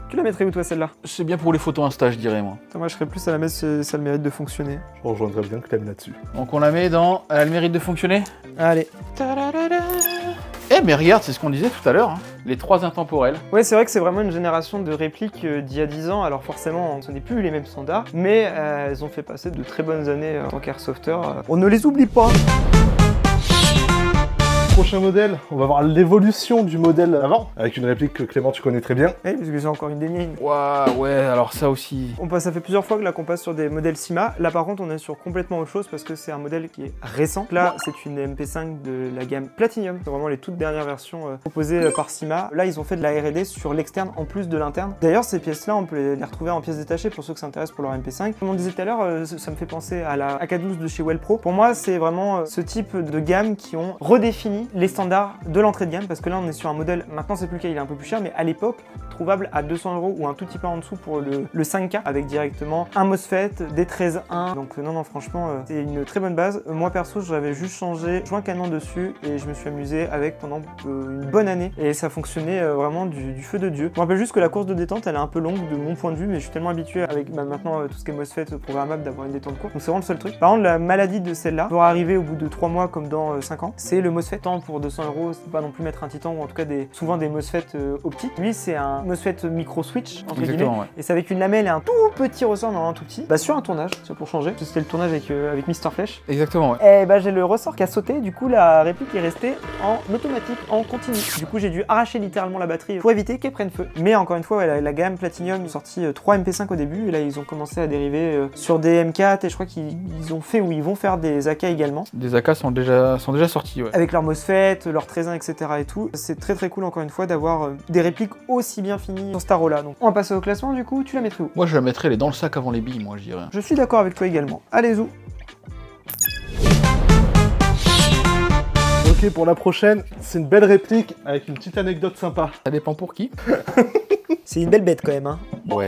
tu la mettrais où toi celle-là? C'est bien pour les photos Insta, je dirais moi. Moi je serais plus à la mettre si ça a le mérite de fonctionner. Je rejoindrais bien que tu la mis là-dessus. Donc on la met dans... Elle a le mérite de fonctionner. Allez. Eh mais regarde, c'est ce qu'on disait tout à l'heure, hein. Les 3 intemporels. Ouais, c'est vrai que c'est vraiment une génération de répliques d'il y a 10 ans, alors forcément ce n'est plus les mêmes standards, mais elles ont fait passer de très bonnes années en tant qu'airsofter. On ne les oublie pas. Prochain modèle, on va voir l'évolution du modèle avant, avec une réplique que Clément tu connais très bien. Oui, parce que c'est encore une des miennes. Waouh, ouais, alors ça aussi. Ça fait plusieurs fois que là qu'on passe sur des modèles Syma. Là par contre on est sur complètement autre chose parce que c'est un modèle qui est récent. Là c'est une MP5 de la gamme Platinum. C'est vraiment les toutes dernières versions proposées par Syma. Là ils ont fait de la R&D sur l'externe en plus de l'interne. D'ailleurs ces pièces là on peut les retrouver en pièces détachées pour ceux que ça intéresse pour leur MP5. Comme on disait tout à l'heure, ça me fait penser à la AK12 de chez Wellpro. Pour moi c'est vraiment ce type de gamme qui ont redéfini les standards de l'entrée de gamme, parce que là on est sur un modèle, maintenant c'est plus le cas, il est un peu plus cher, mais à l'époque trouvable à 200 € ou un tout petit peu en dessous pour le 5K, avec directement un MOSFET, des 13.1, donc non franchement c'est une très bonne base. Moi perso j'avais juste changé joint canon dessus et je me suis amusé avec pendant une bonne année et ça fonctionnait vraiment du feu de Dieu. Je me rappelle juste que la course de détente elle est un peu longue de mon point de vue, mais je suis tellement habitué avec maintenant tout ce qui est MOSFET programmable d'avoir une détente courte, donc c'est vraiment le seul truc. Par contre la maladie de celle-là pour arriver au bout de 3 mois comme dans 5 ans, c'est le MOSFET. Tant pour 200 €, c'est pas non plus mettre un titan ou en tout cas souvent des MOSFET optiques. Lui c'est un MOSFET micro switch entre guillemets, ouais. et c'est avec une lamelle et un tout petit ressort, non un tout petit, sur un tournage, c'est pour changer, c'était le tournage avec Mister Flèche. Exactement, ouais. Et j'ai le ressort qui a sauté, du coup la réplique est restée en automatique, en continu. Du coup j'ai dû arracher littéralement la batterie pour éviter qu'elle prenne feu. Mais encore une fois ouais, la gamme Platinum est sortie 3 MP5 au début, et là ils ont commencé à dériver sur des M4, et je crois qu'ils ont fait ou ils vont faire des AK également. Des AK sont déjà sortis, ouais. Avec leur MOSFET, leur 13.1, etc. et tout. C'est très cool encore une fois d'avoir des répliques aussi bien finies sur Starola. Donc on va passer au classement du coup, tu la mettrais où? Moi je la mettrais, elle est dans le sac avant les billes, moi je dirais. Je suis d'accord avec toi également. Allez zou. Ok, pour la prochaine, c'est une belle réplique avec une petite anecdote sympa. Ça dépend pour qui. C'est une belle bête quand même, hein. Ouais,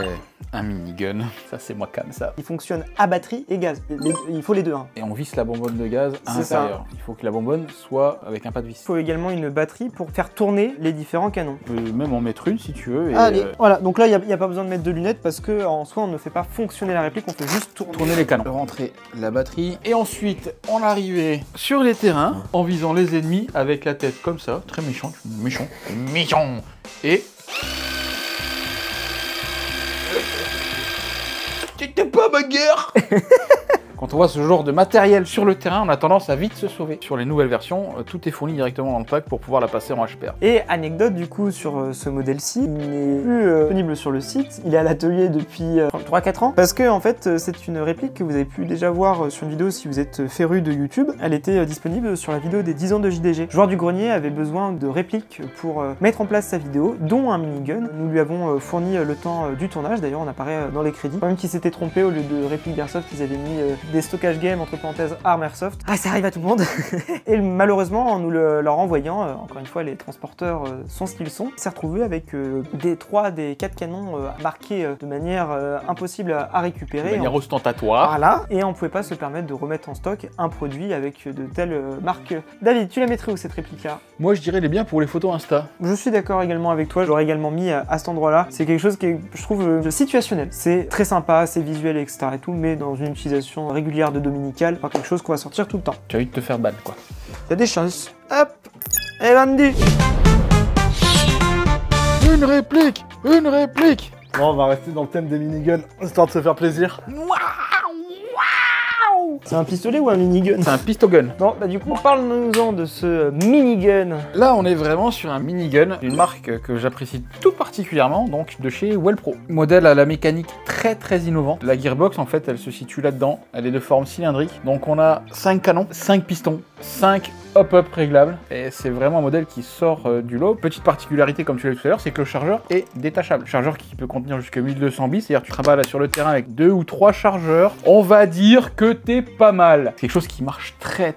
un minigun, ça c'est moi comme ça. Il fonctionne à batterie et gaz. Il faut les deux, hein. Et on visse la bonbonne de gaz à C'est l'intérieur. Il faut que la bonbonne soit avec un pas de vis. Il faut également une batterie pour faire tourner les différents canons. Tu peux même en mettre une si tu veux. Et Allez, voilà, donc là il n'y a pas besoin de mettre de lunettes parce que en soi on ne fait pas fonctionner la réplique, on fait juste tourner les canons. Rentrer la batterie et ensuite on arrivait sur les terrains en visant les ennemis avec la tête comme ça, très méchant, et c'était pas ma guerre. Quand on voit ce genre de matériel sur le terrain, on a tendance à vite se sauver. Sur les nouvelles versions, tout est fourni directement dans le pack pour pouvoir la passer en HPR. Et anecdote du coup sur ce modèle-ci, il n'est plus disponible sur le site, il est à l'atelier depuis 3-4 ans, parce que en fait c'est une réplique que vous avez pu déjà voir sur une vidéo si vous êtes féru de YouTube. Elle était disponible sur la vidéo des 10 ans de JDG. Joueur du grenier avait besoin de répliques pour mettre en place sa vidéo, dont un minigun. Nous lui avons fourni le temps du tournage, d'ailleurs on apparaît dans les crédits. Quand même qu'il s'était trompé, au lieu de réplique d'Airsoft, ils avaient mis des stockages game, entre parenthèses, armes airsoft. Ah, ça arrive à tout le monde. Et malheureusement, en nous leur envoyant, encore une fois, les transporteurs sont ce qu'ils sont, s'est retrouvé avec des 4 canons marqués de manière impossible à récupérer. De manière ostentatoire. Voilà. Et on pouvait pas se permettre de remettre en stock un produit avec de telles marques. David, tu la mettrais où cette réplique-là? Moi, je dirais elle est bien pour les photos Insta. Je suis d'accord également avec toi, j'aurais également mis à cet endroit-là. C'est quelque chose qui est, je trouve, situationnel. C'est très sympa, c'est visuel, etc. et tout, mais dans une utilisation régulière de Dominical, pas quelque chose qu'on va sortir tout le temps. Tu as envie de te faire ban, quoi. Il y a des chances. Hop. Et Vandy. Une réplique. Une réplique. Bon, on va rester dans le thème des miniguns, histoire de se faire plaisir. C'est un pistolet ou un minigun? C'est un pistogun. Bon, bah du coup, parle-nous-en de ce minigun. Là, on est vraiment sur un minigun, une marque que j'apprécie tout particulièrement, donc de chez Wellpro. Modèle à la mécanique très innovante. La gearbox, en fait, elle se situe là-dedans. Elle est de forme cylindrique. Donc, on a 5 canons, 5 pistons, 5 hop-up réglables. Et c'est vraiment un modèle qui sort du lot. Petite particularité, comme tu l'as dit tout à l'heure, c'est que le chargeur est détachable. Chargeur qui peut contenir jusqu'à 1200 bis. C'est-à-dire, tu travailles sur le terrain avec 2 ou 3 chargeurs. On va dire que t'es pas mal. C'est quelque chose qui marche très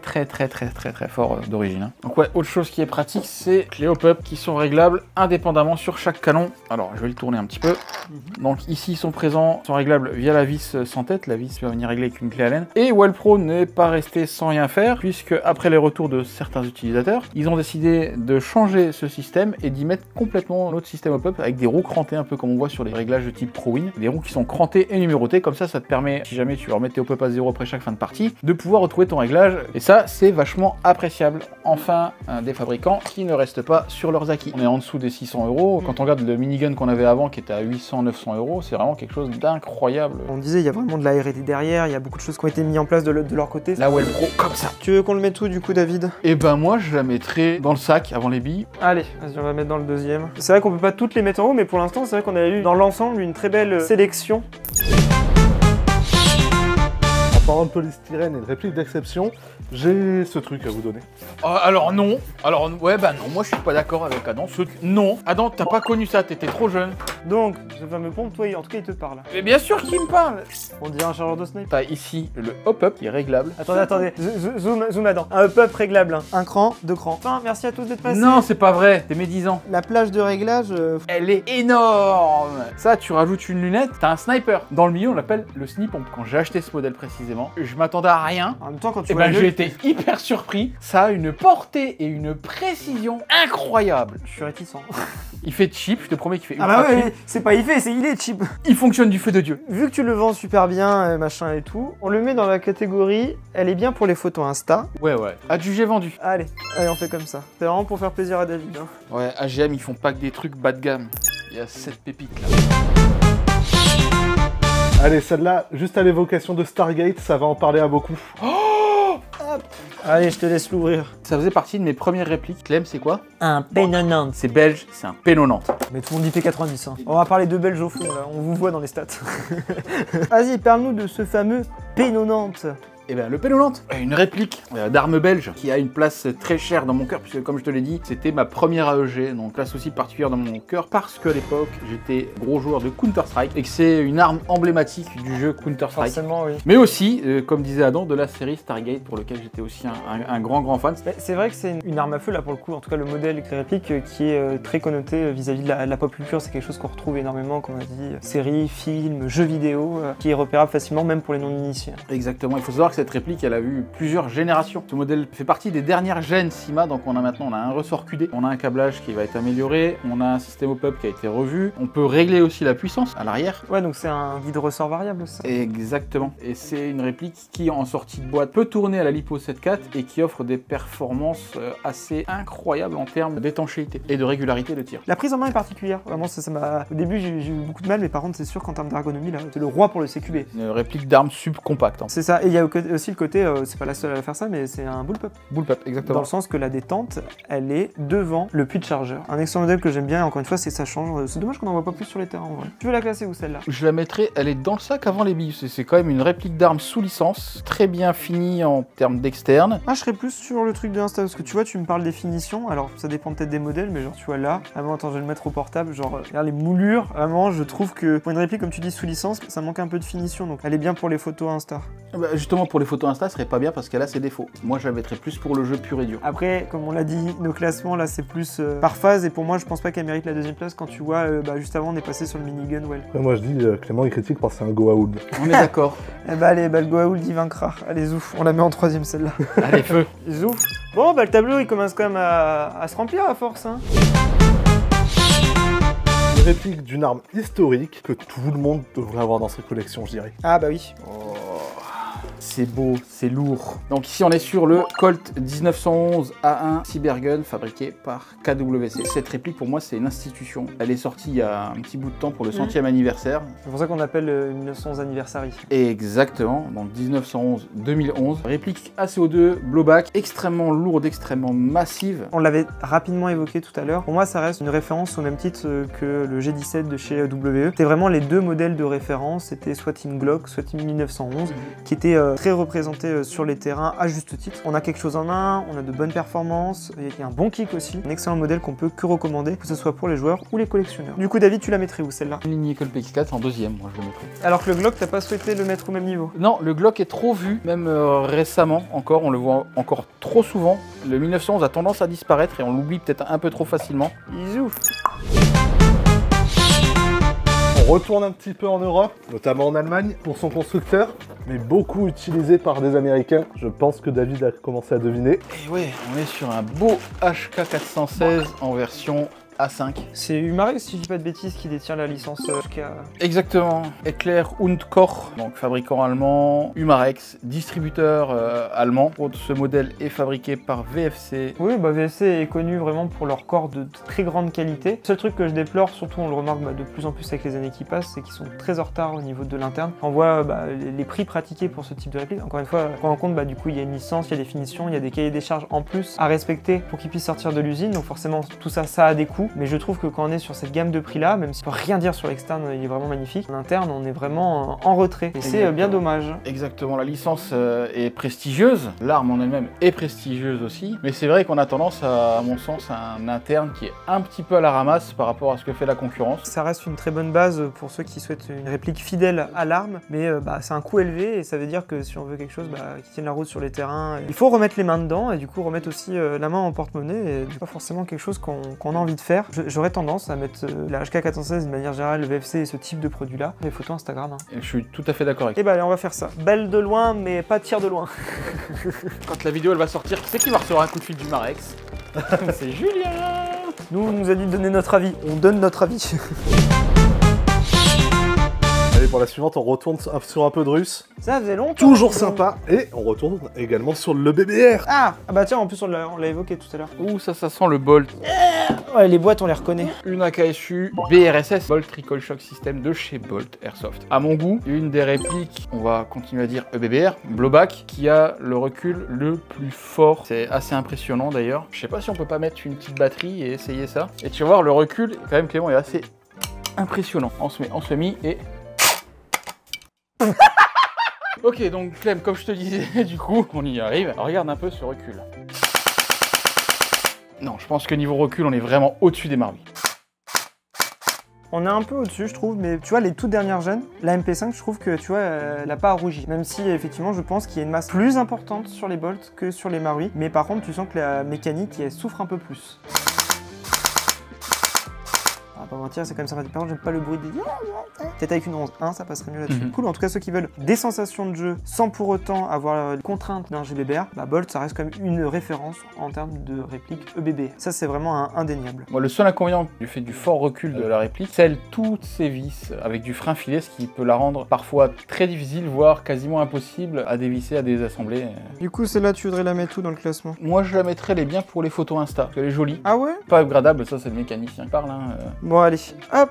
fort d'origine. Hein. Donc ouais, autre chose qui est pratique, c'est les hop-up qui sont réglables indépendamment sur chaque canon. Alors, je vais le tourner un petit peu. Donc ici, ils sont présents, sont réglables via la vis sans tête. La vis peut venir régler avec une clé Allen. Et Wellpro n'est pas resté sans rien faire, puisque après les retours de certains utilisateurs, ils ont décidé de changer ce système et d'y mettre complètement notre système hop-up avec des roues crantées, un peu comme on voit sur les réglages de type ProWin. Des roues qui sont crantées et numérotées, comme ça te permet, si jamais tu veux remettre tes hop-up à 0 après chaque fin de partie, de pouvoir retrouver ton réglage. Et ça, c'est vachement appréciable. Enfin, des fabricants qui ne restent pas sur leurs acquis. On est en dessous des 600 €. Quand on regarde le minigun qu'on avait avant, qui était à 800-900 €, c'est vraiment quelque chose d'incroyable. On disait, il y a vraiment de la R&D derrière, il y a beaucoup de choses qui ont été mises en place de leur côté. La Wellpro, comme ça. Tu veux qu'on le mette où du coup, David? Et ben moi, je la mettrais dans le sac avant les billes. Allez, vas-y, on va mettre dans le deuxième. C'est vrai qu'on peut pas toutes les mettre en haut, mais pour l'instant, c'est vrai qu'on a eu dans l'ensemble une très belle sélection. En parlant de polystyrène et de réplique d'exception, j'ai ce truc à vous donner. Alors non. Alors ouais, bah non, moi je suis pas d'accord avec Adam. Non. Adam, t'as pas connu ça, t'étais trop jeune. Donc, ce fameux pompe, toi, en tout cas, il te parle. Mais bien sûr qu'il me parle. On dirait un chargeur de snipe. T'as ici le hop-up qui est réglable. Attendez, zoom Adam. Un hop-up réglable, hein. Un cran, 2 crans. Enfin, merci à tous d'être passés. Non, c'est pas vrai, t'es médisant. La plage de réglage... Elle est énorme. Ça, tu rajoutes une lunette, t'as un sniper. Dans le milieu, on l'appelle le snip-pomp. Quand j'ai acheté ce modèle précisément, je m'attendais à rien. En même temps, quand tu Et vois ben j'ai été hyper surpris. Ça a une portée et une précision incroyable. Je suis réticent. Il fait cheap, je te promets qu'il fait Ah ultra bah ouais, cheap. c'est pas il fait, c'est il est cheap. Il fonctionne du feu de Dieu. Vu que tu le vends super bien, machin et tout, on le met dans la catégorie, elle est bien pour les photos Insta. Ouais. Adjugé vendu. Allez, on fait comme ça. C'est vraiment pour faire plaisir à David. Hein. Ouais, AGM, ils font pas que des trucs bas de gamme. Il y a 7 pépites là. Allez, celle-là, juste à l'évocation de Stargate, ça va en parler à beaucoup. Allez, je te laisse l'ouvrir. Ça faisait partie de mes premières répliques. Clem, c'est quoi? Un P90. C'est belge, c'est un P90. Mais tout le monde dit P90. Hein. On va parler de Belge au fond, là. On vous voit dans les stats. Vas-y, parle-nous de ce fameux P90. Et bien le P90, une réplique d'arme belge qui a une place très chère dans mon cœur, puisque comme je te l'ai dit, c'était ma première AEG, donc place aussi particulière dans mon cœur, parce qu'à l'époque, j'étais gros joueur de Counter-Strike, et que c'est une arme emblématique du jeu Counter-Strike. Forcément, oui. Mais aussi, comme disait Adam, de la série Stargate, pour lequel j'étais aussi un grand fan. C'est vrai que c'est une arme à feu, là, pour le coup, en tout cas le modèle avec les répliques, qui est très connoté vis-à-vis de la pop culture, c'est quelque chose qu'on retrouve énormément, comme on a dit, séries, films, jeux vidéo, qui est repérable facilement, même pour les non-initiés. Exactement, il faut savoir que cette réplique, elle a vu plusieurs générations. Ce modèle fait partie des dernières gènes CIMA, donc on a un ressort QD, on a un câblage qui va être amélioré, on a un système hop-up qui a été revu, on peut régler aussi la puissance à l'arrière. Ouais, donc c'est un vide-ressort variable, ça. Exactement, et c'est une réplique qui, en sortie de boîte, peut tourner à la Lipo 7.4 et qui offre des performances assez incroyables en termes d'étanchéité et de régularité de tir. La prise en main est particulière, vraiment, ça m'a... Au début, j'ai eu beaucoup de mal, mais par contre, c'est sûr qu'en termes d'ergonomie, là, c'est le roi pour le CQB. Une réplique d'arme subcompacte. Hein. C'est ça, et il y a a aussi le côté, c'est pas la seule à faire ça, mais c'est un bullpup. Bullpup, Dans exactement. le sens que la détente, elle est devant le puits de chargeur. Un excellent modèle que j'aime bien, et encore une fois, c'est que ça change. C'est dommage qu'on n'en voit pas plus sur les terrains en vrai. Tu veux la classer où celle-là? Je la mettrai, elle est dans le sac avant les billes. C'est quand même une réplique d'arme sous licence, très bien finie en termes d'externe. Ah, je serais plus sur le truc de Insta, parce que tu vois, tu me parles des finitions, alors ça dépend peut-être des modèles, mais genre tu vois là, vraiment, attends, je vais le mettre au portable, genre, regarde les moulures, vraiment, je trouve que pour une réplique, comme tu dis, sous licence, ça manque un peu de finition, donc elle est bien pour les photos Insta. Bah, justement, pour les photos Insta, ce serait pas bien parce qu'elle a ses défauts. Moi, je la mettrais plus pour le jeu pur et dur. Après, comme on l'a dit, nos classements, là, c'est plus par phase, et pour moi, je pense pas qu'elle mérite la deuxième place quand tu vois, juste avant, on est passé sur le minigun Well. Après, moi je dis, Clément il critique parce que c'est un Goa'uld. On est d'accord. Eh bah allez, bah le Goa'uld il vaincra. Allez, zouf, on la met en troisième celle-là. Allez, feu. Zouf. Bon, bah le tableau il commence quand même à se remplir à force, hein. Une réplique d'une arme historique que tout le monde devrait avoir dans sa collection, je dirais. Ah bah oui. C'est beau, c'est lourd. Donc ici on est sur le Colt 1911 A1 Cybergun fabriqué par KWC. Cette réplique pour moi c'est une institution. Elle est sortie il y a un petit bout de temps pour le 100e anniversaire. C'est pour ça qu'on appelle 1911 anniversary. Exactement, donc 1911-2011. Réplique ACO2 blowback, extrêmement lourde, extrêmement massive. On l'avait rapidement évoqué tout à l'heure. Pour moi ça reste une référence au même titre que le G17 de chez WE. C'était vraiment les deux modèles de référence. C'était soit Team Glock, soit Team 1911, qui étaient très représenté sur les terrains à juste titre. On a quelque chose en main, on a de bonnes performances, il y a un bon kick aussi, un excellent modèle qu'on peut que recommander, que ce soit pour les joueurs ou les collectionneurs. Du coup David, tu la mettrais où celle-là? Une ligne Colt PX4 en deuxième, moi je le mettrais. Alors que le Glock, t'as pas souhaité le mettre au même niveau? Non, le Glock est trop vu, même récemment encore, on le voit encore trop souvent. Le 1911 a tendance à disparaître et on l'oublie peut-être un peu trop facilement. Bisous. On retourne un petit peu en Europe, notamment en Allemagne, pour son constructeur, mais beaucoup utilisé par des Américains. Je pense que David a commencé à deviner. Et ouais, on est sur un beau HK416 en version A5. C'est Umarex, si je dis pas de bêtises, qui détient la licence jusqu'à... Exactement, Eclair und Koch, donc fabricant allemand, Umarex, distributeur allemand. Ce modèle est fabriqué par VFC. Oui, bah VFC est connu vraiment pour leur corps de très grande qualité. Le seul truc que je déplore, surtout on le remarque de plus en plus avec les années qui passent, c'est qu'ils sont très en retard au niveau de l'interne. On voit les prix pratiqués pour ce type de réplique. Encore une fois, on rend compte, du coup, il y a une licence, il y a des finitions, il y a des cahiers des charges en plus à respecter pour qu'ils puissent sortir de l'usine. Donc forcément, tout ça, ça a des coûts. Mais je trouve que quand on est sur cette gamme de prix là, même si on peut rien dire sur l'externe, il est vraiment magnifique, en interne on est vraiment en retrait. Et c'est bien dommage. Exactement, la licence est prestigieuse, l'arme en elle-même est prestigieuse aussi, mais c'est vrai qu'on a tendance à mon sens à un interne qui est un petit peu à la ramasse par rapport à ce que fait la concurrence. Ça reste une très bonne base pour ceux qui souhaitent une réplique fidèle à l'arme, mais c'est un coût élevé et ça veut dire que si on veut quelque chose qui tienne la route sur les terrains, il faut remettre les mains dedans et du coup remettre aussi la main en porte-monnaie et c'est pas forcément quelque chose qu'on a envie de faire. J'aurais tendance à mettre la HK416 de manière générale, le VFC et ce type de produit-là, les photos Instagram. Hein. Et je suis tout à fait d'accord avec Et allez, on va faire ça. Belle de loin, mais pas tir de loin. Quand la vidéo elle va sortir, qui c'est qui va recevoir un coup de fil du Marex? C'est Julien. Nous, on nous a dit de donner notre avis. On donne notre avis. Allez, pour la suivante, on retourne sur un peu de russe. Ça faisait longtemps. Toujours sympa. Et on retourne également sur le BBR. Ah bah tiens, en plus on l'a évoqué tout à l'heure. Ouh, ça sent le Bolt. Ouais, les boîtes, on les reconnaît. Une AKSU BRSS, Bolt Recoil Shock System de chez Bolt Airsoft. À mon goût, une des répliques, on va continuer à dire EBBR, blowback, qui a le recul le plus fort. C'est assez impressionnant d'ailleurs. Je sais pas si on peut pas mettre une petite batterie et essayer ça. Et tu vas voir, le recul, quand même, Clément, est assez impressionnant. On se met en semi et... Ok, donc Clem, comme je te disais, du coup, on y arrive. Alors, regarde un peu ce recul. Non, je pense que niveau recul, on est vraiment au-dessus des Maruis. On est un peu au-dessus, je trouve, mais tu vois, les toutes dernières gènes, la MP5, je trouve que, tu vois, elle n'a pas rougi. Même si, effectivement, je pense qu'il y a une masse plus importante sur les Bolt que sur les Maruis. Mais par contre, tu sens que la mécanique, elle souffre un peu plus. On va pas mentir, c'est quand même sympathique. Par contre, j'aime pas le bruit des... Peut-être avec une 11.1, ça passerait mieux là-dessus. Cool, en tout cas, ceux qui veulent des sensations de jeu sans pour autant avoir les contraintes d'un GBBR, Bolt, ça reste quand même une référence en termes de réplique EBB. Ça, c'est vraiment indéniable. Moi, le seul inconvénient du fait du fort recul de la réplique, scelle toutes ses vis avec du frein filé, ce qui peut la rendre parfois très difficile, voire quasiment impossible à dévisser, à désassembler. Du coup, celle-là, tu voudrais la mettre où dans le classement? Moi, je la mettrais les bien pour les photos Insta, parce qu'elle est jolie. Ah ouais? Pas upgradable, ça c'est le mécanicien qui parle. Hein. Bon, allez, hop.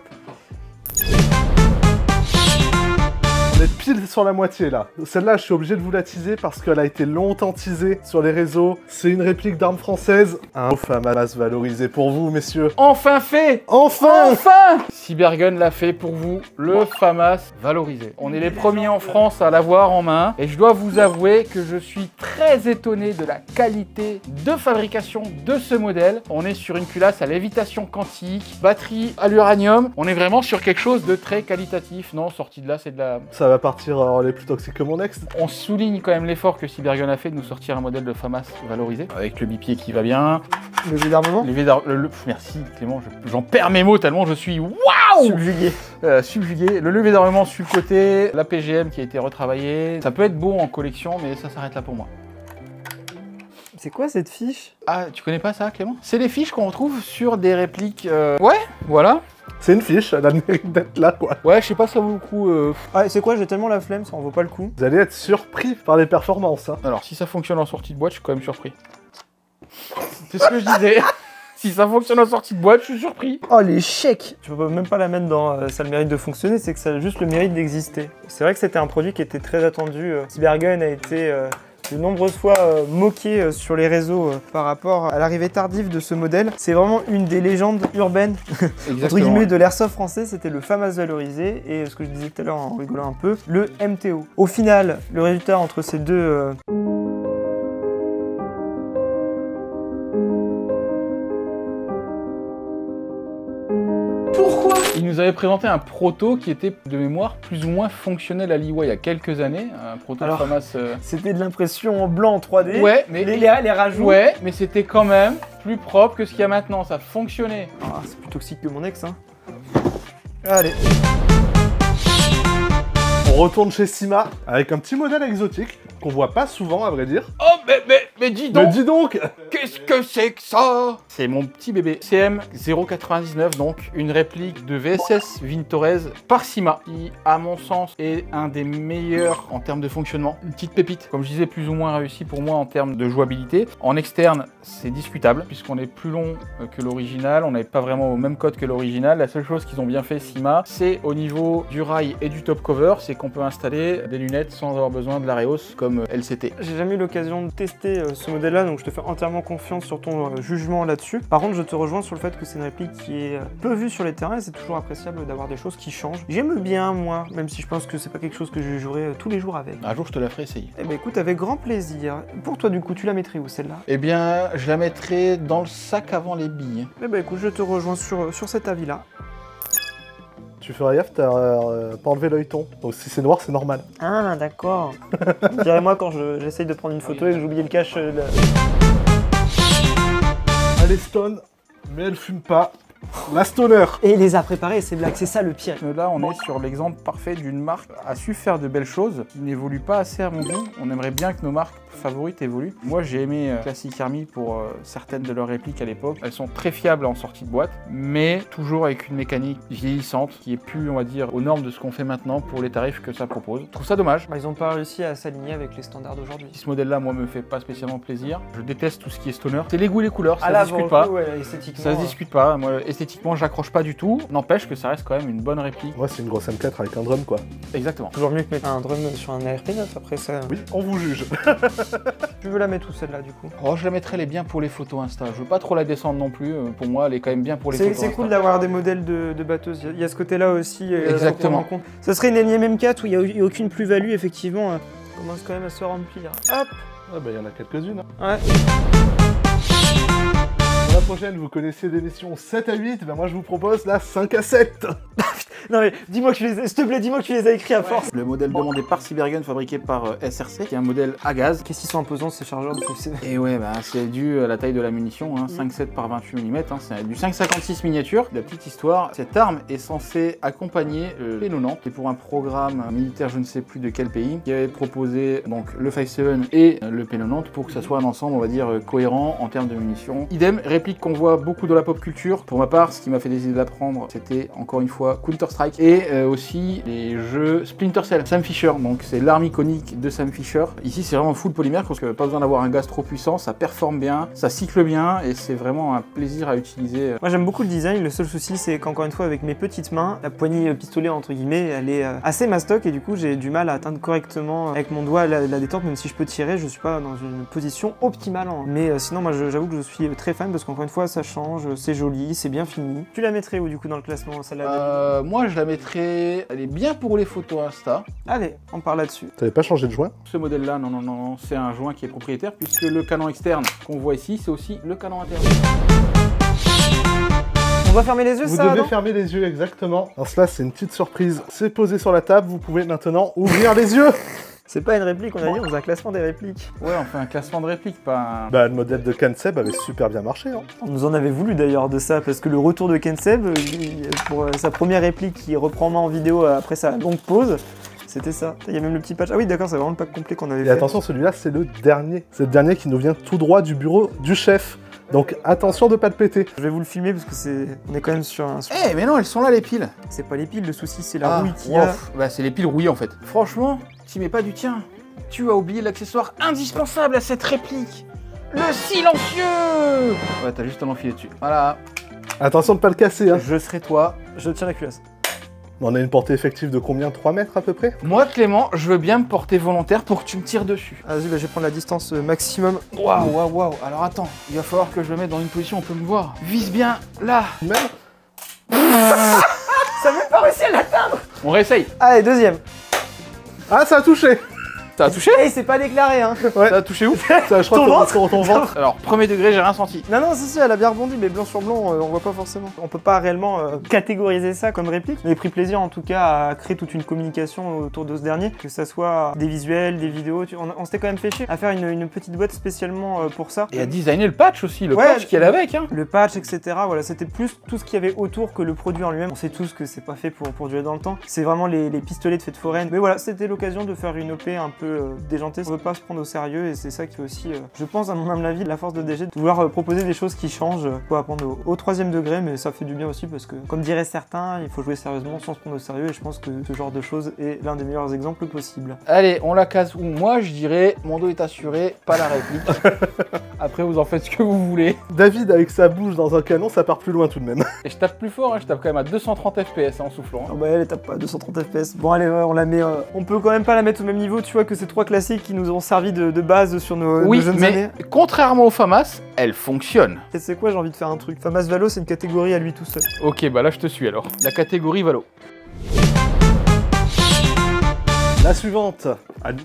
On est pile sur la moitié là. Celle-là, je suis obligé de vous la teaser parce qu'elle a été longtemps teasée sur les réseaux. C'est une réplique d'arme française. Un beau FAMAS valorisé pour vous, messieurs. Enfin fait! Enfin! Enfin! Cybergun l'a fait pour vous, le FAMAS valorisé. On est les premiers en France à l'avoir en main et je dois vous avouer que je suis très étonné de la qualité de fabrication de ce modèle. On est sur une culasse à lévitation quantique, batterie à l'uranium. On est vraiment sur quelque chose de très qualitatif. Non, sorti de là, c'est de la... Ça va partir en les plus toxiques que mon ex. On souligne quand même l'effort que Cybergun a fait de nous sortir un modèle de FAMAS valorisé, avec le bipied qui va bien. Levé d'armement. Merci Clément, j'en perds mes mots tellement je suis waouh Subjugué. Subjugué. Le lever d'armement sur le côté, la PGM qui a été retravaillée. Ça peut être beau en collection, mais ça s'arrête là pour moi. C'est quoi cette fiche? Ah, tu connais pas ça, Clément? C'est les fiches qu'on retrouve sur des répliques. Ouais, voilà. C'est une fiche, elle a le mérite d'être là, quoi. Ouais, je sais pas, ça vaut le coup. Ah, c'est quoi? J'ai tellement la flemme, ça en vaut pas le coup. Vous allez être surpris par les performances, hein. Alors, si ça fonctionne en sortie de boîte, je suis quand même surpris. C'est ce que je disais. Si ça fonctionne en sortie de boîte, je suis surpris. Oh, l'échec! Tu peux même pas la mettre dans ça a le mérite de fonctionner, c'est que ça a juste le mérite d'exister. C'est vrai que c'était un produit qui était très attendu. Cybergun a été de nombreuses fois moqué sur les réseaux par rapport à l'arrivée tardive de ce modèle. C'est vraiment une des légendes urbaines entre guillemets de l'airsoft français, c'était le FAMAS valorisé et ce que je disais tout à l'heure en rigolant un peu, le MTO. Au final, le résultat entre ces deux... Il nous avait présenté un proto qui était de mémoire plus ou moins fonctionnel à l'IWA il y a quelques années, un proto de FAMAS. C'était de l'impression en blanc en 3D. Ouais, mais les rajouts. Ouais, mais c'était quand même plus propre que ce qu'il y a maintenant, ça fonctionnait. Ah, c'est plus toxique que mon ex, hein. Allez. On retourne chez Syma avec un petit modèle exotique qu'on voit pas souvent, à vrai dire. Oh, mais dis donc! Mais dis donc! Qu'est-ce que c'est que ça? C'est mon petit bébé. CM099, donc une réplique de VSS Vintorez par Syma, qui, à mon sens, est un des meilleurs en termes de fonctionnement. Une petite pépite, comme je disais, plus ou moins réussi pour moi en termes de jouabilité. En externe, c'est discutable, puisqu'on est plus long que l'original, on n'avait pas vraiment au même code que l'original. La seule chose qu'ils ont bien fait, Syma, c'est au niveau du rail et du top cover, c'est qu'on peut installer des lunettes sans avoir besoin de l'Areos comme LCT. J'ai jamais eu l'occasion de tester ce modèle-là, donc je te fais entièrement confiance sur ton jugement là-dessus. Par contre, je te rejoins sur le fait que c'est une réplique qui est peu vue sur les terrains et c'est toujours appréciable d'avoir des choses qui changent. J'aime bien, moi, même si je pense que c'est pas quelque chose que je jouerai tous les jours avec. Un jour, je te la ferai essayer. Eh ben écoute, avec grand plaisir. Pour toi, du coup, tu la mettrais où, celle-là? Eh bien, je la mettrai dans le sac avant les billes. Eh ben écoute, je te rejoins sur cet avis-là. Tu feras gaffe, t'as pas enlevé l'œilleton. Donc si c'est noir, c'est normal. Ah, d'accord. Dirais-moi quand j'essaye de prendre une photo et que j'ai oublié le cache. Elle est stone, mais elle fume pas. La stoner. Et il les a préparés, ces blagues, c'est ça le pire. Là, on est sur l'exemple parfait d'une marque qui a su faire de belles choses, qui n'évolue pas assez à mon goût. On aimerait bien que nos marques favorites évoluent. Moi, j'ai aimé Classic Army pour certaines de leurs répliques à l'époque. Elles sont très fiables en sortie de boîte, mais toujours avec une mécanique vieillissante qui est plus, on va dire, aux normes de ce qu'on fait maintenant pour les tarifs que ça propose. Je trouve ça dommage. Bah, ils n'ont pas réussi à s'aligner avec les standards d'aujourd'hui. Ce modèle-là, moi, me fait pas spécialement plaisir. Je déteste tout ce qui est stoner. C'est les goûts et les couleurs, ça là, se discute pas. Ouais, esthétiquement, ça se discute pas. Moi, esthétiquement, j'accroche pas du tout. N'empêche que ça reste quand même une bonne réplique. Moi, c'est une grosse M4 avec un drum, quoi. Exactement. Toujours mieux que mettre un drum sur un ARP9 après ça. Oui, on vous juge. Tu veux la mettre où celle-là du coup? Oh, je la mettrais, elle est bien pour les photos Insta. Je veux pas trop la descendre non plus. Pour moi, elle est quand même bien pour les photos. C'est cool d'avoir des modèles de batteuses. Il y a ce côté-là aussi. Exactement. Ça serait une énième M4 où il n'y a aucune plus-value, effectivement. On commence quand même à se remplir. Hop! Ah bah il y en a quelques-unes. Ouais. Pour la prochaine, vous connaissez l'émission 7 à 8, ben moi je vous propose la 5 à 7. Non mais dis-moi que tu les as... S'il te plaît, dis-moi que tu les as écrits à force. Le modèle demandé par Cybergun, fabriqué par SRC, qui est un modèle à gaz. Qu'est-ce qu'ils sont imposants ces chargeurs de fusée? Et ouais, bah c'est dû à la taille de la munition, hein, 5,7 par 28 mm, hein, c'est du 5,56 miniature. La petite histoire, cette arme est censée accompagner le P90, et pour un programme militaire, je ne sais plus de quel pays, qui avait proposé donc le 5.7 et le P90 pour que ça soit un ensemble, on va dire, cohérent en termes de munitions. Idem, réplique qu'on voit beaucoup dans la pop culture. Pour ma part, ce qui m'a fait décider d'apprendre, c'était encore une fois Counter-Strike et aussi les jeux Splinter Cell. Sam Fisher, donc c'est l'arme iconique de Sam Fisher. Ici, c'est vraiment full polymère parce que pas besoin d'avoir un gaz trop puissant, ça performe bien, ça cycle bien et c'est vraiment un plaisir à utiliser. Moi, j'aime beaucoup le design. Le seul souci, c'est qu'encore une fois, avec mes petites mains, la poignée pistolet, entre guillemets, elle est assez mastoc et du coup, j'ai du mal à atteindre correctement avec mon doigt la détente. Même si je peux tirer, je suis pas dans une position optimale. Mais sinon, moi, j'avoue que je suis très fan parce qu'encore une fois, ça change, c'est joli, c'est bien fini. Tu la mettrais où du coup dans le classement, celle-là? Moi, je la mettrais. Elle est bien pour les photos Insta. Allez, on part là-dessus. T'avais pas changé de joint? Ce modèle-là, non, c'est un joint qui est propriétaire puisque le canon externe qu'on voit ici, c'est aussi le canon interne. On va fermer les yeux, Vous ça, devez non? fermer les yeux, exactement. Alors cela, c'est une petite surprise. C'est posé sur la table, vous pouvez maintenant ouvrir les yeux. C'est pas une réplique, on a dit, on faisait un classement des répliques. Ouais, on fait un classement de répliques, pas un... Bah, le modèle de Kenseb avait super bien marché, hein. On nous en avait voulu d'ailleurs de ça, parce que le retour de Kenseb, pour sa première réplique qui reprend main en vidéo après sa longue pause, c'était ça. Il y a même le petit patch. Ah oui, d'accord, c'est vraiment le pack complet qu'on avait Et fait. attention, celui-là, c'est le dernier. C'est le dernier qui nous vient tout droit du bureau du chef. Donc attention de pas le péter. Je vais vous le filmer parce que on est quand même sur un... Eh, mais non, elles sont là les piles. C'est pas les piles, le souci c'est la rouille qu'il y wow. a. Bah, c'est les piles rouillées en fait. Franchement, tu mets pas du tien. Tu as oublié l'accessoire indispensable à cette réplique. Le silencieux. Ouais, t'as juste à l'enfiler dessus. Voilà. Attention de pas le casser, hein. Je serai toi. Je tiens la culasse. On a une portée effective de combien? 3 mètres à peu près? Moi, Clément, je veux bien me porter volontaire pour que tu me tires dessus. Vas-y, bah, je vais prendre la distance maximum. Waouh. Alors attends, il va falloir que je me mette dans une position où on peut me voir. Vise bien là. Même. Ça m'a pas réussi à l'atteindre. On réessaye. Allez, deuxième. Ah, ça a touché. Ça a touché? Hey, c'est pas déclaré, hein. Ouais. Ça a touché où? Ça, je crois Ton que ventre ton ventre. Alors, premier degré, j'ai rien senti. Non, si, elle a bien rebondi, mais blanc sur blanc, on voit pas forcément. On peut pas réellement catégoriser ça comme réplique. On a pris plaisir en tout cas à créer toute une communication autour de ce dernier, que ça soit des visuels, des vidéos. On s'était quand même fait chier à faire une petite boîte spécialement pour ça. Et à designer le patch aussi, le Ouais, patch qui allait avec, hein. Le patch, etc. Voilà, c'était plus tout ce qu'il y avait autour que le produit en lui-même. On sait tous que c'est pas fait pour durer dans le temps. C'est vraiment les pistolets de fête foraine. Mais voilà, c'était l'occasion de faire une OP un peu déjantée. On veut pas se prendre au sérieux et c'est ça qui fait aussi, je pense à mon humble avis, la force de DG, de vouloir proposer des choses qui changent pour apprendre au 3e degré, mais ça fait du bien aussi parce que, comme diraient certains, il faut jouer sérieusement sans se prendre au sérieux et je pense que ce genre de choses est l'un des meilleurs exemples possibles. Allez, on la case où? Moi, je dirais, mon dos est assuré, pas la réplique. Après, vous en faites ce que vous voulez. David, avec sa bouche dans un canon, ça part plus loin tout de même. Et je tape plus fort, hein, je tape quand même à 230 FPS en soufflant. Ah bah elle tape pas 230 FPS. Bon allez, on la met. On peut quand même pas la mettre au même niveau, tu vois, que ces 3 classiques qui nous ont servi de base sur nos jeunes années. Mais contrairement au FAMAS, elle fonctionne. Et c'est quoi, j'ai envie de faire un truc. FAMAS Valo, c'est une catégorie à lui tout seul. Ok, bah là je te suis alors. La catégorie Valo. La suivante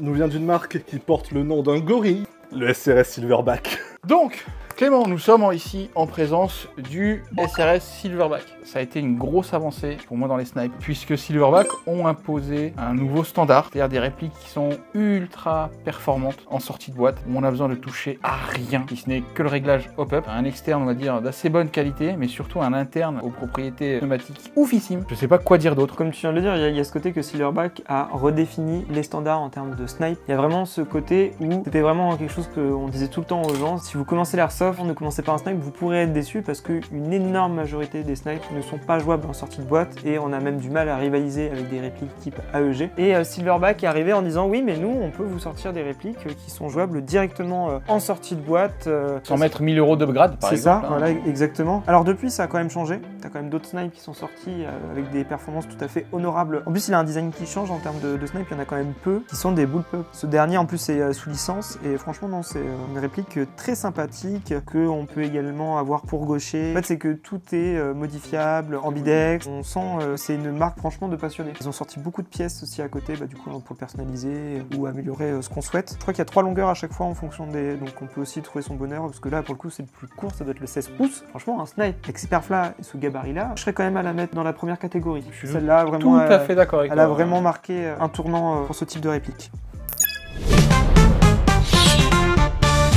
nous vient d'une marque qui porte le nom d'un gorille, le SRS Silverback. Donc, Clément, nous sommes ici en présence du SRS Silverback. Ça a été une grosse avancée pour moi dans les snipes, puisque Silverback ont imposé un nouveau standard, c'est-à-dire des répliques qui sont ultra performantes en sortie de boîte, où on a besoin de toucher à rien, si ce n'est que le réglage hop-up, un externe, on va dire, d'assez bonne qualité, mais surtout un interne aux propriétés pneumatiques oufissimes. Je sais pas quoi dire d'autre. Comme tu viens de le dire, il y a ce côté que Silverback a redéfini les standards en termes de snipe. Il y a vraiment ce côté où c'était vraiment quelque chose qu'on disait tout le temps aux gens, si vous commencez l'airsoft, ne commencez pas un snipe, vous pourrez être déçu parce qu'une énorme majorité des snipes ne sont pas jouables en sortie de boîte et on a même du mal à rivaliser avec des répliques type AEG. Et Silverback est arrivé en disant oui mais nous on peut vous sortir des répliques qui sont jouables directement en sortie de boîte. Sans mettre 1000 € d'upgrade par exemple. C'est ça, hein. voilà exactement. Alors depuis ça a quand même changé, t'as quand même d'autres snipes qui sont sortis avec des performances tout à fait honorables. En plus il a un design qui change en termes de snipe, il y en a quand même peu qui sont des bullpup. Ce dernier en plus est sous licence et franchement non c'est une réplique très sympathique qu'on peut également avoir pour gaucher. En fait c'est que tout est modifiable, ambidex, on sent c'est une marque franchement de passionnés. Ils ont sorti beaucoup de pièces aussi à côté, du coup pour le personnaliser ou améliorer ce qu'on souhaite. Je crois qu'il y a 3 longueurs à chaque fois en fonction des... Donc on peut aussi trouver son bonheur parce que là pour le coup c'est le plus court, ça doit être le 16 pouces. Franchement un snipe avec ces perfs là et ce gabarit là, je serais quand même à la mettre dans la première catégorie. Celle-là vraiment... Tout à fait d'accord avec toi. Elle a vraiment marqué un tournant pour ce type de réplique.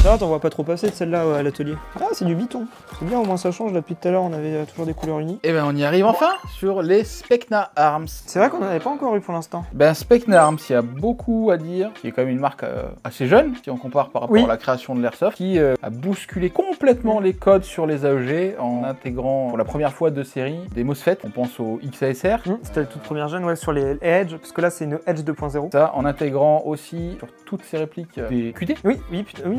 Là, t'en vois pas trop passer de celle-là à l'atelier. Ah c'est du Vuitton. C'est bien, au moins ça change. Là, depuis tout à l'heure, on avait toujours des couleurs unies. Et ben on y arrive enfin sur les Specna Arms. C'est vrai qu'on n'en avait pas encore eu pour l'instant. Ben Specna Arms, il y a beaucoup à dire, qui est quand même une marque assez jeune, si on compare par rapport à la création de l'Airsoft, qui a bousculé complètement les codes sur les AEG en intégrant pour la première fois de série des MOSFET. On pense au XASR. C'était la toute première gêne, ouais, sur les Edge, parce que là c'est une Edge 2.0. Ça, en intégrant aussi sur toutes ces répliques des QD. Oui,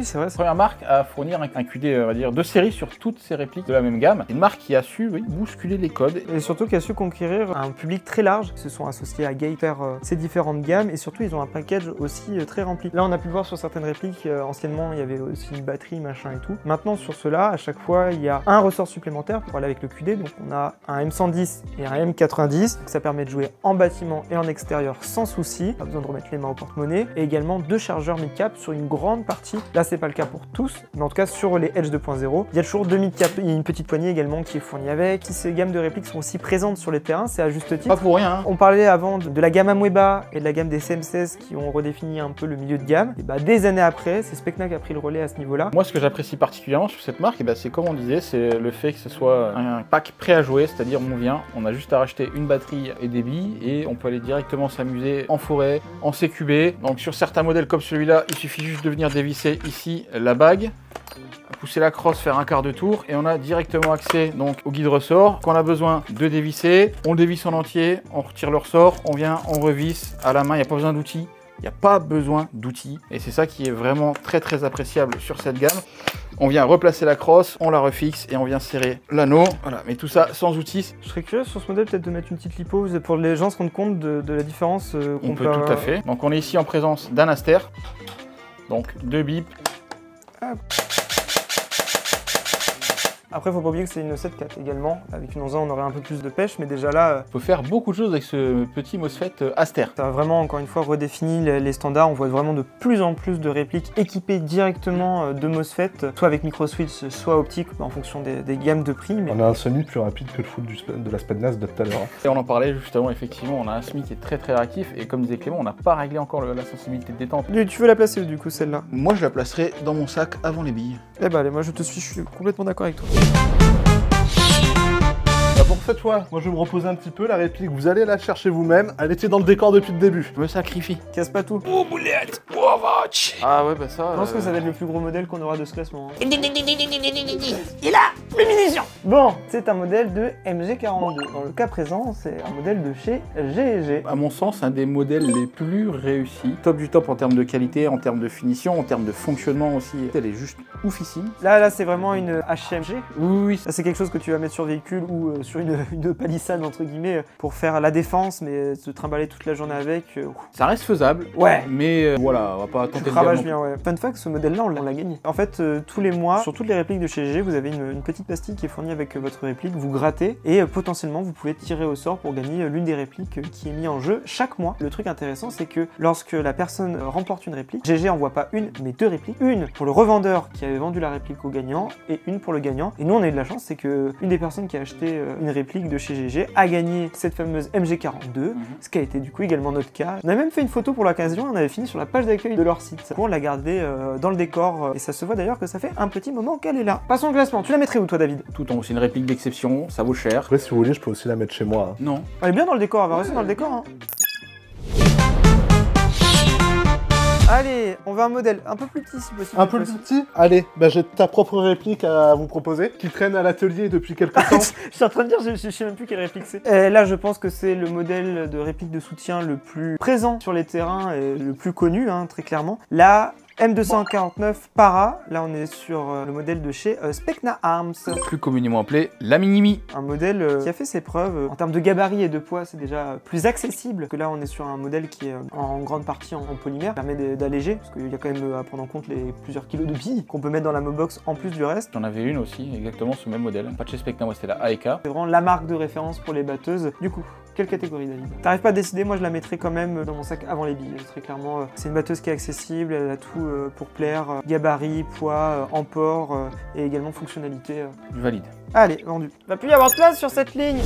c'est vrai. La première marque à fournir un QD, on va dire, de série sur toutes ces répliques de la même gamme. Une marque qui a su bousculer les codes. Et surtout qui a su conquérir un public très large. Ils se sont associés à Gate faire ces différentes gammes et surtout ils ont un package aussi très rempli. Là on a pu le voir sur certaines répliques, anciennement il y avait aussi une batterie, machin et tout. Maintenant sur ceux-là, à chaque fois il y a un ressort supplémentaire pour aller avec le QD. Donc on a un M110 et un M90. Donc, ça permet de jouer en bâtiment et en extérieur sans souci. Pas besoin de remettre les mains au porte-monnaie. Et également 2 chargeurs mid-cap sur une grande partie. Là c'est pas le cas pour tous, mais en tout cas sur les Edge 2.0, il y a toujours 2 mid-cap. Il y a une petite poignée également qui est fournie avec. Si ces gammes de répliques sont aussi présentes sur les terrains, c'est à juste titre. Pas pour rien. On parlait avant de la gamme Amoeba et de la gamme des CM16 qui ont redéfini un peu le milieu de gamme. Et bah, des années après, c'est Specna qui a pris le relais à ce niveau-là. Moi, ce que j'apprécie particulièrement sur cette marque, c'est comme on disait, c'est le fait que ce soit un pack prêt à jouer, c'est-à-dire on vient, on a juste à racheter une batterie et des billes et on peut aller directement s'amuser en forêt, en CQB. Donc sur certains modèles comme celui-là, il suffit juste de venir dévisser ici la bague, pousser la crosse, faire un quart de tour et on a directement accès donc au guide ressort. Quand on a besoin de dévisser, on le dévisse en entier, on retire le ressort, on vient, on revisse à la main, il n'y a pas besoin d'outils. Il n'y a pas besoin d'outils et c'est ça qui est vraiment très appréciable sur cette gamme. On vient replacer la crosse, on la refixe et on vient serrer l'anneau. Voilà, mais tout ça sans outils. Je serais curieux sur ce modèle peut-être de mettre une petite lipo pour que les gens se rendent compte de la différence. On peut tout à fait. Donc on est ici en présence d'un Aster. Donc 2 bips. Ah. Après, faut pas oublier que c'est une 7.4 également. Avec une 11 on aurait un peu plus de pêche, mais déjà là... On peut faire beaucoup de choses avec ce petit MOSFET Aster. Ça a vraiment, encore une fois, redéfini les standards. On voit vraiment de plus en plus de répliques équipées directement de MOSFET, soit avec micro-switch, soit optique, en fonction des gammes de prix. Mais... On a un SMI plus rapide que le full de la Spednas de tout à l'heure. Et on en parlait justement, effectivement, on a un SMI qui est très réactif. Et comme disait Clément, on n'a pas réglé encore la sensibilité de détente. Et tu veux la placer du coup, celle-là? Moi, je la placerai dans mon sac avant les billes. Eh ben allez, moi je te suis, je suis complètement d'accord avec toi. Pour cette fois, moi je vais me reposer un petit peu, la réplique, vous allez la chercher vous-même, elle était dans le décor depuis le début. Je me sacrifie. Casse pas tout. Oh boulette, oh vache. Ah ouais, bah ça... Je pense que ça va être le plus gros modèle qu'on aura de ce classement. Hein. Il a les munitions. Bon, c'est un modèle de MG42. Dans le cas présent, c'est un modèle de chez G&G. À mon sens, un des modèles les plus réussis. Top du top en termes de qualité, en termes de finition, en termes de fonctionnement aussi. Elle est juste oufissime. Là c'est vraiment une HMG. Oui. Ça c'est quelque chose que tu vas mettre sur véhicule ou sur une palissade entre guillemets pour faire la défense, mais se trimballer toute la journée avec. Ça reste faisable. Ouais. Mais voilà, on va pas tenter de travaille bien, ouais. Fun fact, ce modèle-là, on l'a gagné. En fait, tous les mois, sur toutes les répliques de chez G, vous avez une petite pastille qui est fournie avec votre réplique, vous grattez et potentiellement vous pouvez tirer au sort pour gagner l'une des répliques qui est mise en jeu chaque mois. Le truc intéressant, c'est que lorsque la personne remporte une réplique, GG envoie pas une, mais 2 répliques. Une pour le revendeur qui avait vendu la réplique au gagnant et une pour le gagnant. Et nous, on a eu de la chance, c'est que une des personnes qui a acheté une réplique de chez GG a gagné cette fameuse MG42, ce qui a été du coup également notre cas. On a même fait une photo pour l'occasion, on avait fini sur la page d'accueil de leur site. On l'a gardée dans le décor et ça se voit d'ailleurs que ça fait un petit moment qu'elle est là. Passons au classement, tu la mettrais où toi David? Tout en haut, c'est une réplique d'exception, ça vaut cher. Après si vous voulez, je peux aussi la mettre chez moi. Hein. Non. Elle est bien dans le décor, elle va rester dans le décor. Hein. Allez, on veut un modèle un peu plus petit si possible. Un peu plus petit? Allez, bah j'ai ta propre réplique à vous proposer, qui traîne à l'atelier depuis quelques temps. Je suis en train de dire, je sais même plus quelle réplique c'est. Là, je pense que c'est le modèle de réplique de soutien le plus présent sur les terrains et le plus connu, hein, très clairement. Là, M249 Para, là on est sur le modèle de chez Specna Arms. Plus communément appelé la Minimi. Un modèle qui a fait ses preuves. En termes de gabarit et de poids, c'est déjà plus accessible. Que là on est sur un modèle qui est en grande partie en polymère, permet d'alléger, parce qu'il y a quand même à prendre en compte les plusieurs kilos de billes qu'on peut mettre dans la Mobox en plus du reste. J'en avais une aussi, exactement ce même modèle. Pas de chez Specna, moi c'était la AEK. C'est vraiment la marque de référence pour les batteuses. Du coup, quelle catégorie David? T'arrives pas à décider, moi je la mettrais quand même dans mon sac avant les billes. Très clairement, c'est une batteuse qui est accessible, elle a tout pour plaire, gabarit, poids, emport et également fonctionnalité. Je valide. Allez, vendu. Va plus y avoir de place sur cette ligne.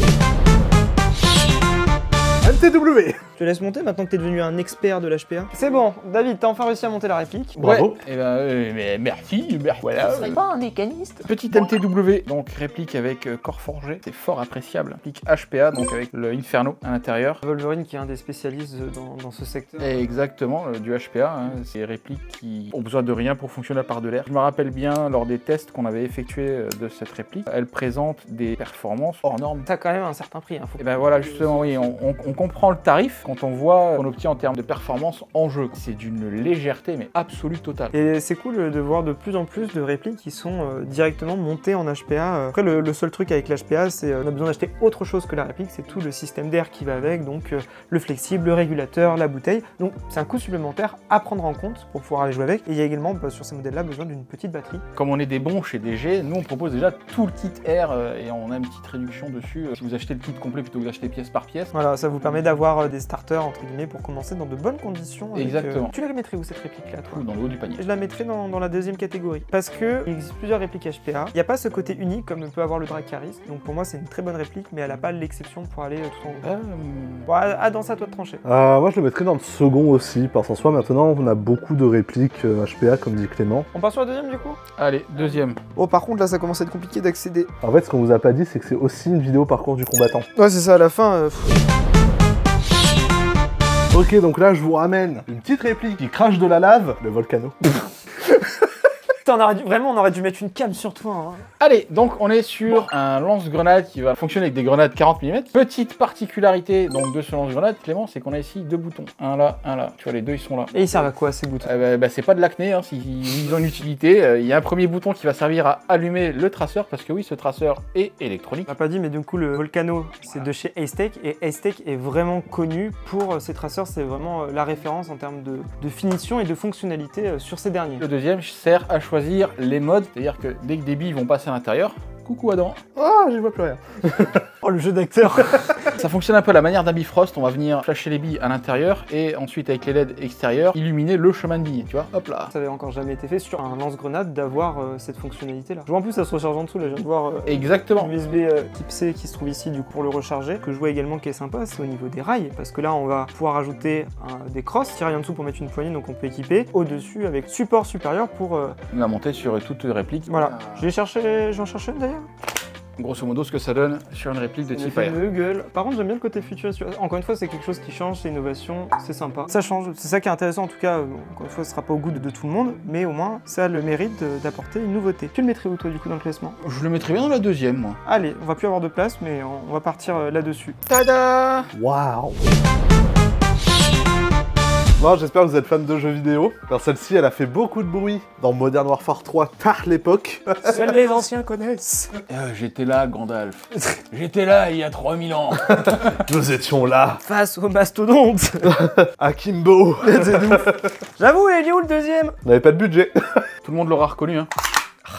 MTW. te laisse monter maintenant que t'es devenu un expert de l'HPA. C'est bon, David, t'as enfin réussi à monter la réplique. Bravo. Et ben, mais merci, voilà. Tu serais pas un mécaniste? Petit MTW, donc réplique avec corps forgé, c'est fort appréciable. Réplique HPA, donc avec le Inferno à l'intérieur. Wolverine qui est un des spécialistes dans ce secteur. Et exactement, du HPA, hein, c'est répliques qui ont besoin de rien pour fonctionner à part de l'air. Je me rappelle bien, lors des tests qu'on avait effectués de cette réplique, elle présente des performances hors normes. T'as quand même un certain prix. Hein, Et ben voilà, justement, oui, on comprend le tarif quand on voit qu'on obtient en termes de performance en jeu. C'est d'une légèreté, mais absolue totale. Et c'est cool de voir de plus en plus de répliques qui sont directement montées en HPA. Après, le seul truc avec l'HPA, c'est on a besoin d'acheter autre chose que la réplique, c'est tout le système d'air qui va avec, donc le flexible, le régulateur, la bouteille. Donc c'est un coût supplémentaire à prendre en compte pour pouvoir aller jouer avec. Et il y a également sur ces modèles-là besoin d'une petite batterie. Comme on est des bons chez DG, nous on propose déjà tout le kit air et on a une petite réduction dessus. Si vous achetez le kit complet plutôt que d'acheter pièce par pièce. Voilà, ça vous permet d'avoir des starters entre guillemets pour commencer dans de bonnes conditions. Avec, exactement. Tu la mettrais où cette réplique-là, toi? Dans le haut du panier. Je la mettrais dans la deuxième catégorie. Parce que il existe plusieurs répliques HPA. Il n'y a pas ce côté unique comme peut avoir le Dracarys. Donc pour moi, c'est une très bonne réplique, mais elle n'a pas l'exception pour aller tout en haut. Bon, dans ça, toi de trancher. Moi, je le mettrais dans le second aussi, parce qu'en soi, maintenant, on a beaucoup de répliques HPA, comme dit Clément. On part sur la deuxième, du coup? Allez, deuxième. Oh, par contre, là, ça commence à être compliqué d'accéder. En fait, ce qu'on vous a pas dit, c'est que c'est aussi une vidéo parcours du combattant. Ouais, c'est ça, à la fin... Ok, donc là, je vous ramène une petite réplique qui crache de la lave, le Volcano. Vraiment, on aurait dû mettre une cam sur toi. Hein. Allez, donc on est sur un lance-grenade qui va fonctionner avec des grenades 40 mm. Petite particularité donc de ce lance-grenade, Clément, c'est qu'on a ici deux boutons. Un là, un là. Tu vois, les deux, ils sont là. Et ils servent à quoi, ces boutons? C'est pas de l'acné, hein, ils ont une utilité. Il y a un premier bouton qui va servir à allumer le traceur, parce que oui, ce traceur est électronique. On n'a pas dit, mais du coup, le Volcano, c'est de chez Ace-Tech, et Ace-Tech est vraiment connu pour ses traceurs. C'est vraiment la référence en termes de finition et de fonctionnalité sur ces derniers. Le deuxième sert à choisir les modes, c'est-à-dire que dès que des billes vont passer à l'intérieur, coucou Adam. Oh, j'y vois plus rien. Oh, le jeu d'acteur. Ça fonctionne un peu à la manière d'un Bifrost, on va venir flasher les billes à l'intérieur et ensuite avec les LED extérieurs, illuminer le chemin de billes, tu vois, hop là. Ça avait encore jamais été fait sur un lance-grenade d'avoir cette fonctionnalité là. Je vois en plus ça se recharge en dessous, là je viens de voir exactement. USB type C qui se trouve ici du coup pour le recharger. Ce que je vois également qui est sympa, c'est au niveau des rails, parce que là on va pouvoir ajouter des crosses, tirer en dessous pour mettre une poignée, donc on peut équiper au-dessus avec support supérieur pour la monter sur toute réplique. Voilà, je vais en chercher une d'ailleurs. Grosso modo, ce que ça donne sur une réplique de type air. Par contre, j'aime bien le côté futuriste. Encore une fois, c'est quelque chose qui change, c'est innovation, c'est sympa. Ça change, c'est ça qui est intéressant en tout cas. Encore une fois, ce sera pas au goût de tout le monde, mais au moins, ça a le mérite d'apporter une nouveauté. Tu le mettrais où toi du coup dans le classement? Je le mettrais bien dans la deuxième, moi. Allez, on va plus avoir de place, mais on va partir là-dessus. Tada! Waouh! Bon, j'espère que vous êtes fan de jeux vidéo. Alors celle-ci, elle a fait beaucoup de bruit dans Modern Warfare 3 par l'époque. Seuls les anciens connaissent. J'étais là, Gandalf. J'étais là il y a 3000 ans. Nous étions là. Face au mastodonte. Akimbo. J'avoue, il est où le deuxième? On n'avait pas de budget. Tout le monde l'aura reconnu, hein.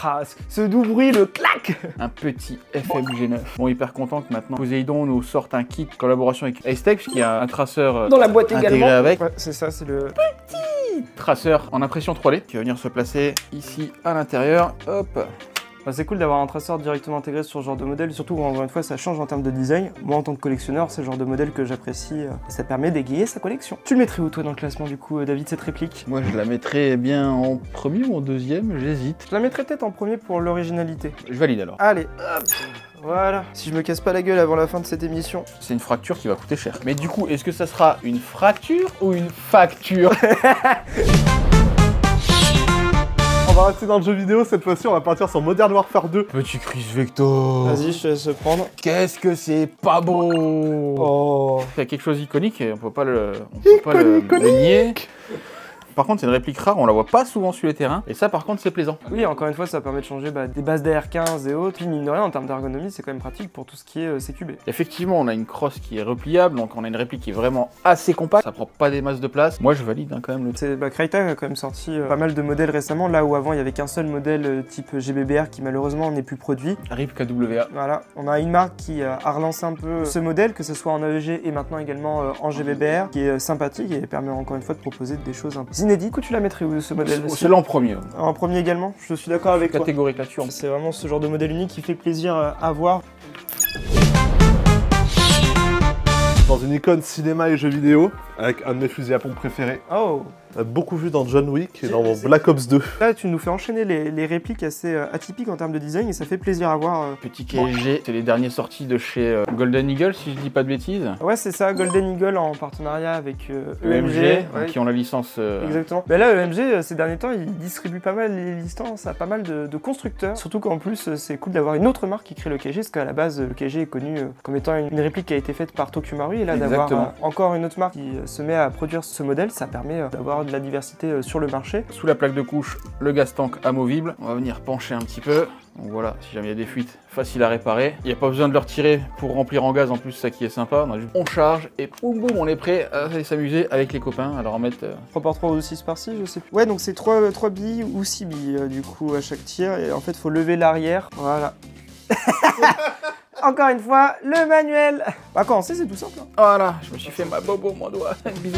Ah, ce doux bruit, le clac. Un petit FMG9. Bon, hyper content que maintenant Poséidon nous sorte un kit de collaboration avec Ace-Tech, qui a un traceur dans la boîte intégré également. avec. Ouais, c'est ça, c'est le petit traceur en impression 3D qui va venir se placer ici à l'intérieur. Hop. Bah, c'est cool d'avoir un traceur directement intégré sur ce genre de modèle, surtout encore une fois ça change en termes de design. Moi en tant que collectionneur, c'est le genre de modèle que j'apprécie et ça permet d'égayer sa collection. Tu le mettrais où toi dans le classement du coup, David, cette réplique? Moi je la mettrais bien en premier ou en deuxième, j'hésite. Je la mettrais peut-être en premier pour l'originalité. Je valide alors. Allez, hop. Voilà, si je me casse pas la gueule avant la fin de cette émission. C'est une fracture qui va coûter cher. Mais du coup, est-ce que ça sera une fracture ou une facture? On va rester dans le jeu vidéo, cette fois-ci on va partir sur Modern Warfare 2. Petit Chris Vector. Vas-y, je te laisse prendre. Qu'est-ce que c'est pas beau. Oh. C'est quelque chose d'iconique et on peut pas le nier. Par contre, c'est une réplique rare, on la voit pas souvent sur les terrains, et ça par contre c'est plaisant. Oui, encore une fois, ça permet de changer des bases d'AR15 et autres. Puis mine de rien, en termes d'ergonomie, c'est quand même pratique pour tout ce qui est CQB. Effectivement, on a une crosse qui est repliable, donc on a une réplique qui est vraiment assez compacte, ça prend pas des masses de place. Moi je valide hein, quand même le... Crytek a quand même sorti pas mal de modèles récemment, là où avant il y avait qu'un seul modèle type GBBR qui malheureusement n'est plus produit. RIP KWA. Voilà, on a une marque qui a relancé un peu ce modèle, que ce soit en AEG et maintenant également en GBBR, qui est sympathique et permet encore une fois de proposer des choses un peu inédites. Du coup, tu la mettrais où ce modèle? C'est là en premier. En premier également, je suis d'accord avec toi. Catégorique là-dessus. C'est vraiment ce genre de modèle unique qui fait plaisir à voir. dans une icône cinéma et jeux vidéo, avec un de mes fusils à pompe préférés. Oh. On a beaucoup vu dans John Wick et dans Black Ops 2. Là, tu nous fais enchaîner les répliques assez atypiques en termes de design et ça fait plaisir à voir. Petit KLG, c'est les derniers sortis de chez Golden Eagle, si je dis pas de bêtises. Ouais, c'est ça, Golden Eagle en partenariat avec EMG. Ouais. Qui ont la licence. Exactement. Mais là, EMG, ces derniers temps, ils distribuent pas mal les licences à pas mal de constructeurs. Surtout qu'en plus, c'est cool d'avoir une autre marque qui crée le KLG, parce qu'à la base, le KLG est connu comme étant une réplique qui a été faite par Tokyo Marui. Et là, d'avoir encore une autre marque qui se met à produire ce modèle, ça permet d'avoir de la diversité sur le marché. Sous la plaque de couche, le gaz tank amovible. On va venir pencher un petit peu. Donc voilà, si jamais il y a des fuites, facile à réparer. Il n'y a pas besoin de le retirer pour remplir en gaz, en plus ça qui est sympa. On charge et boum boum, on est prêt à aller s'amuser avec les copains. Alors en mettre 3x3 ou 6x6, je sais plus. Ouais, donc c'est 3 billes ou 6 billes du coup à chaque tir. Et en fait, il faut lever l'arrière. Voilà. Encore une fois, le manuel. Bah quand on sait, c'est tout simple. Hein. Voilà, je me suis fait ma bobo, mon doigt. Bisous.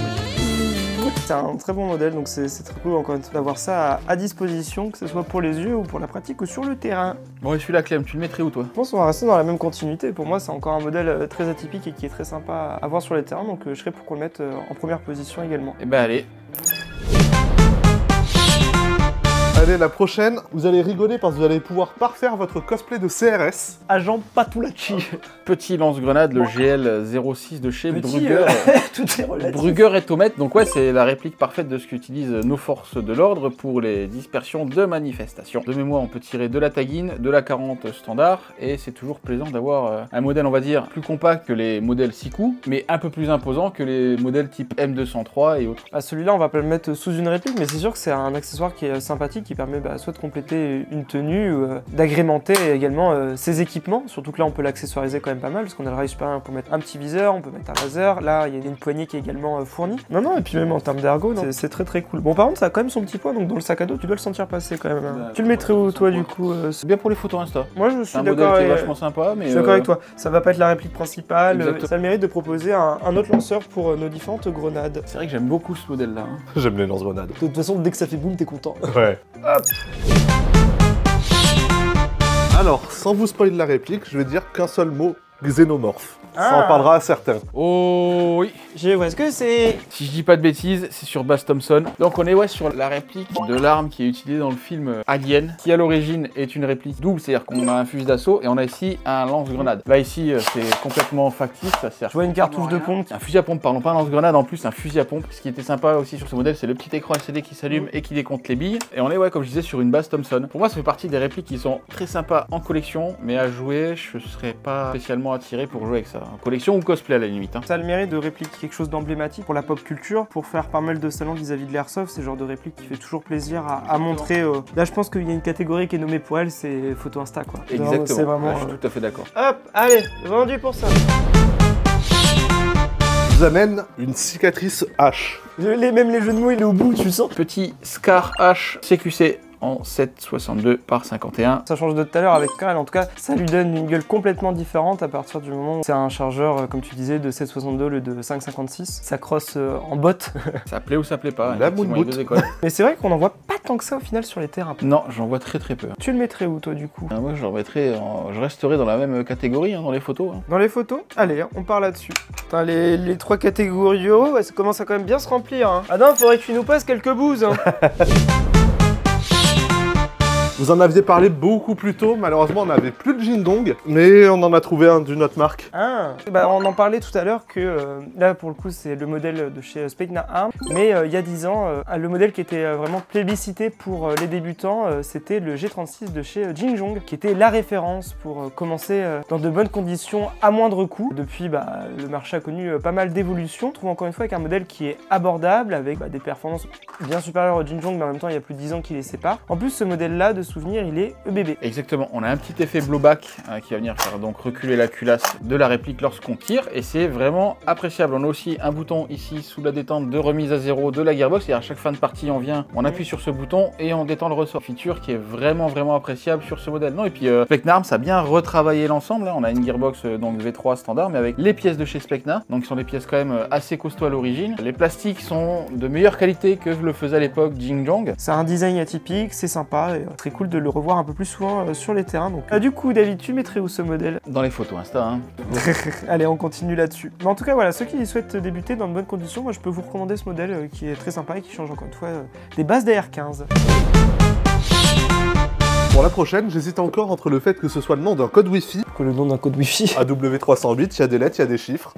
C'est un très bon modèle, donc c'est très cool encore une fois d'avoir ça à disposition, que ce soit pour les yeux ou pour la pratique ou sur le terrain. Bon, et celui-là, Clem, tu le mettrais où toi? Je pense qu'on va rester dans la même continuité. Pour moi, c'est encore un modèle très atypique et qui est très sympa à voir sur les terrains, donc je serais pour qu'on le mette en première position également. Et ben allez. Allez, la prochaine, vous allez rigoler parce que vous allez pouvoir parfaire votre cosplay de CRS. Agent Patulachi. Petit lance-grenade, le GL06 de chez Brugger. Tout est relatif. Brugger et Tomet. Donc ouais, c'est la réplique parfaite de ce qu'utilisent nos forces de l'ordre pour les dispersions de manifestations. De mémoire, on peut tirer de la taguine, de la 40 standard, et c'est toujours plaisant d'avoir un modèle, on va dire, plus compact que les modèles 6 coups, mais un peu plus imposant que les modèles type M203 et autres. Ah, celui-là, on va pas le mettre sous une réplique, mais c'est sûr que c'est un accessoire qui est sympathique, qui permet soit de compléter une tenue, d'agrémenter également ses équipements, surtout que là, on peut l'accessoiriser quand même pas mal, parce qu'on a le rail supérieur pour mettre un petit viseur, on peut mettre un laser, là, il y a une poignée qui est également fournie. Non, et puis même en termes d'ergo, c'est très très cool. Bon, par contre, ça a quand même son petit poids, donc dans le sac à dos, tu dois le sentir passer quand même. Hein. Tu le mettrais où, toi, du coup C'est bien pour les photos Insta. Moi, je suis d'accord. C'est un modèle qui est vachement sympa, mais... Je suis d'accord avec toi. Ça va pas être la réplique principale, ça a le mérite de proposer un autre lanceur pour nos différentes grenades. C'est vrai que j'aime beaucoup ce modèle-là. Hein. J'aime les lance-grenades. De toute façon, dès que ça fait boum, t'es content. Ouais. Hop. Alors, sans vous spoiler la réplique, je vais dire qu'un seul mot, xénomorphe. Ça en parlera à certains. Oh oui. Je vois ce que c'est. Si je dis pas de bêtises, c'est sur Bass Thompson. Donc on est sur la réplique de l'arme qui est utilisée dans le film Alien, qui à l'origine est une réplique double, c'est-à-dire qu'on a un fusil d'assaut et on a ici un lance-grenade. Là ici, c'est complètement factice, ça sert. Je vois une cartouche de pompe. Un fusil à pompe, pardon, pas un lance-grenade, en plus un fusil à pompe. Ce qui était sympa aussi sur ce modèle, c'est le petit écran LCD qui s'allume et qui décompte les billes. Et on est comme je disais, sur une Bass Thompson. Pour moi, ça fait partie des répliques qui sont très sympas en collection, mais à jouer, je serais pas spécialement attiré pour jouer avec ça. En collection ou cosplay à la limite. Hein. Ça a le mérite de répliquer quelque chose d'emblématique pour la pop culture, pour faire pas mal de salons vis-à-vis de l'airsoft. C'est le genre de réplique qui fait toujours plaisir à montrer. Là, je pense qu'il y a une catégorie qui est nommée pour elle, c'est photo Insta, quoi. Exactement. C'est vraiment. Je suis tout à fait d'accord. Hop, allez, vendu pour ça. Je vous amène une cicatrice H. Même les jeux de mots, il est au bout, tu le sens. Petit Scar H CQC en 7,62 par 51. Ça change de tout à l'heure avec Karel, en tout cas, ça lui donne une gueule complètement différente à partir du moment où c'est un chargeur, comme tu disais, de 7,62 le de 5,56. Ça crosse en botte. Ça plaît ou ça plaît pas. La moonboot. Mais c'est vrai qu'on n'en voit pas tant que ça au final sur les terrains. Non, j'en vois très peu. Tu le mettrais où toi du coup? Moi je le remettrais, je resterai dans la même catégorie, dans les photos. Hein. Dans les photos? Allez, on part là-dessus. Putain, les trois catégories, ouais, ça commence à quand même bien se remplir. Hein. Ah non, faudrait que tu nous passes quelques bouses. Hein. Vous en aviez parlé beaucoup plus tôt, malheureusement on n'avait plus de Jingdong, mais on en a trouvé un d'une autre marque. Ah, bah on en parlait tout à l'heure que là pour le coup c'est le modèle de chez Specna Arms, mais il y a 10 ans, le modèle qui était vraiment plébiscité pour les débutants, c'était le G36 de chez Jinjong, qui était la référence pour commencer dans de bonnes conditions à moindre coût. Depuis, le marché a connu pas mal d'évolutions, on trouve encore une fois avec un modèle qui est abordable, avec des performances bien supérieures au Jinjong, mais en même temps il y a plus de 10 ans qui les séparent. En plus ce modèle-là, de souvenir, il est EBB. Exactement, on a un petit effet blowback qui va venir faire donc reculer la culasse de la réplique lorsqu'on tire et c'est vraiment appréciable. On a aussi un bouton ici sous la détente de remise à zéro de la gearbox et à chaque fin de partie on vient, on appuie sur ce bouton et on détend le ressort. Feature qui est vraiment appréciable sur ce modèle. Non et puis Specna Arms a bien retravaillé l'ensemble, on a une gearbox donc V3 standard mais avec les pièces de chez Specna, donc qui sont des pièces quand même assez costauds à l'origine. Les plastiques sont de meilleure qualité que le faisait à l'époque Jinjong. C'est un design atypique, c'est sympa et très cool cool de le revoir un peu plus souvent sur les terrains. Donc, du coup, David, tu mettrais où ce modèle? Dans les photos Insta, hein. Allez, on continue là-dessus. Mais en tout cas, voilà, ceux qui souhaitent débuter dans de bonnes conditions, moi je peux vous recommander ce modèle qui est très sympa et qui change encore une fois des bases des R15. Pour la prochaine, j'hésite encore entre le fait que ce soit le nom d'un code Wi-Fi. Que le nom d'un code Wi-Fi. AW308, il y a des lettres, il y a des chiffres.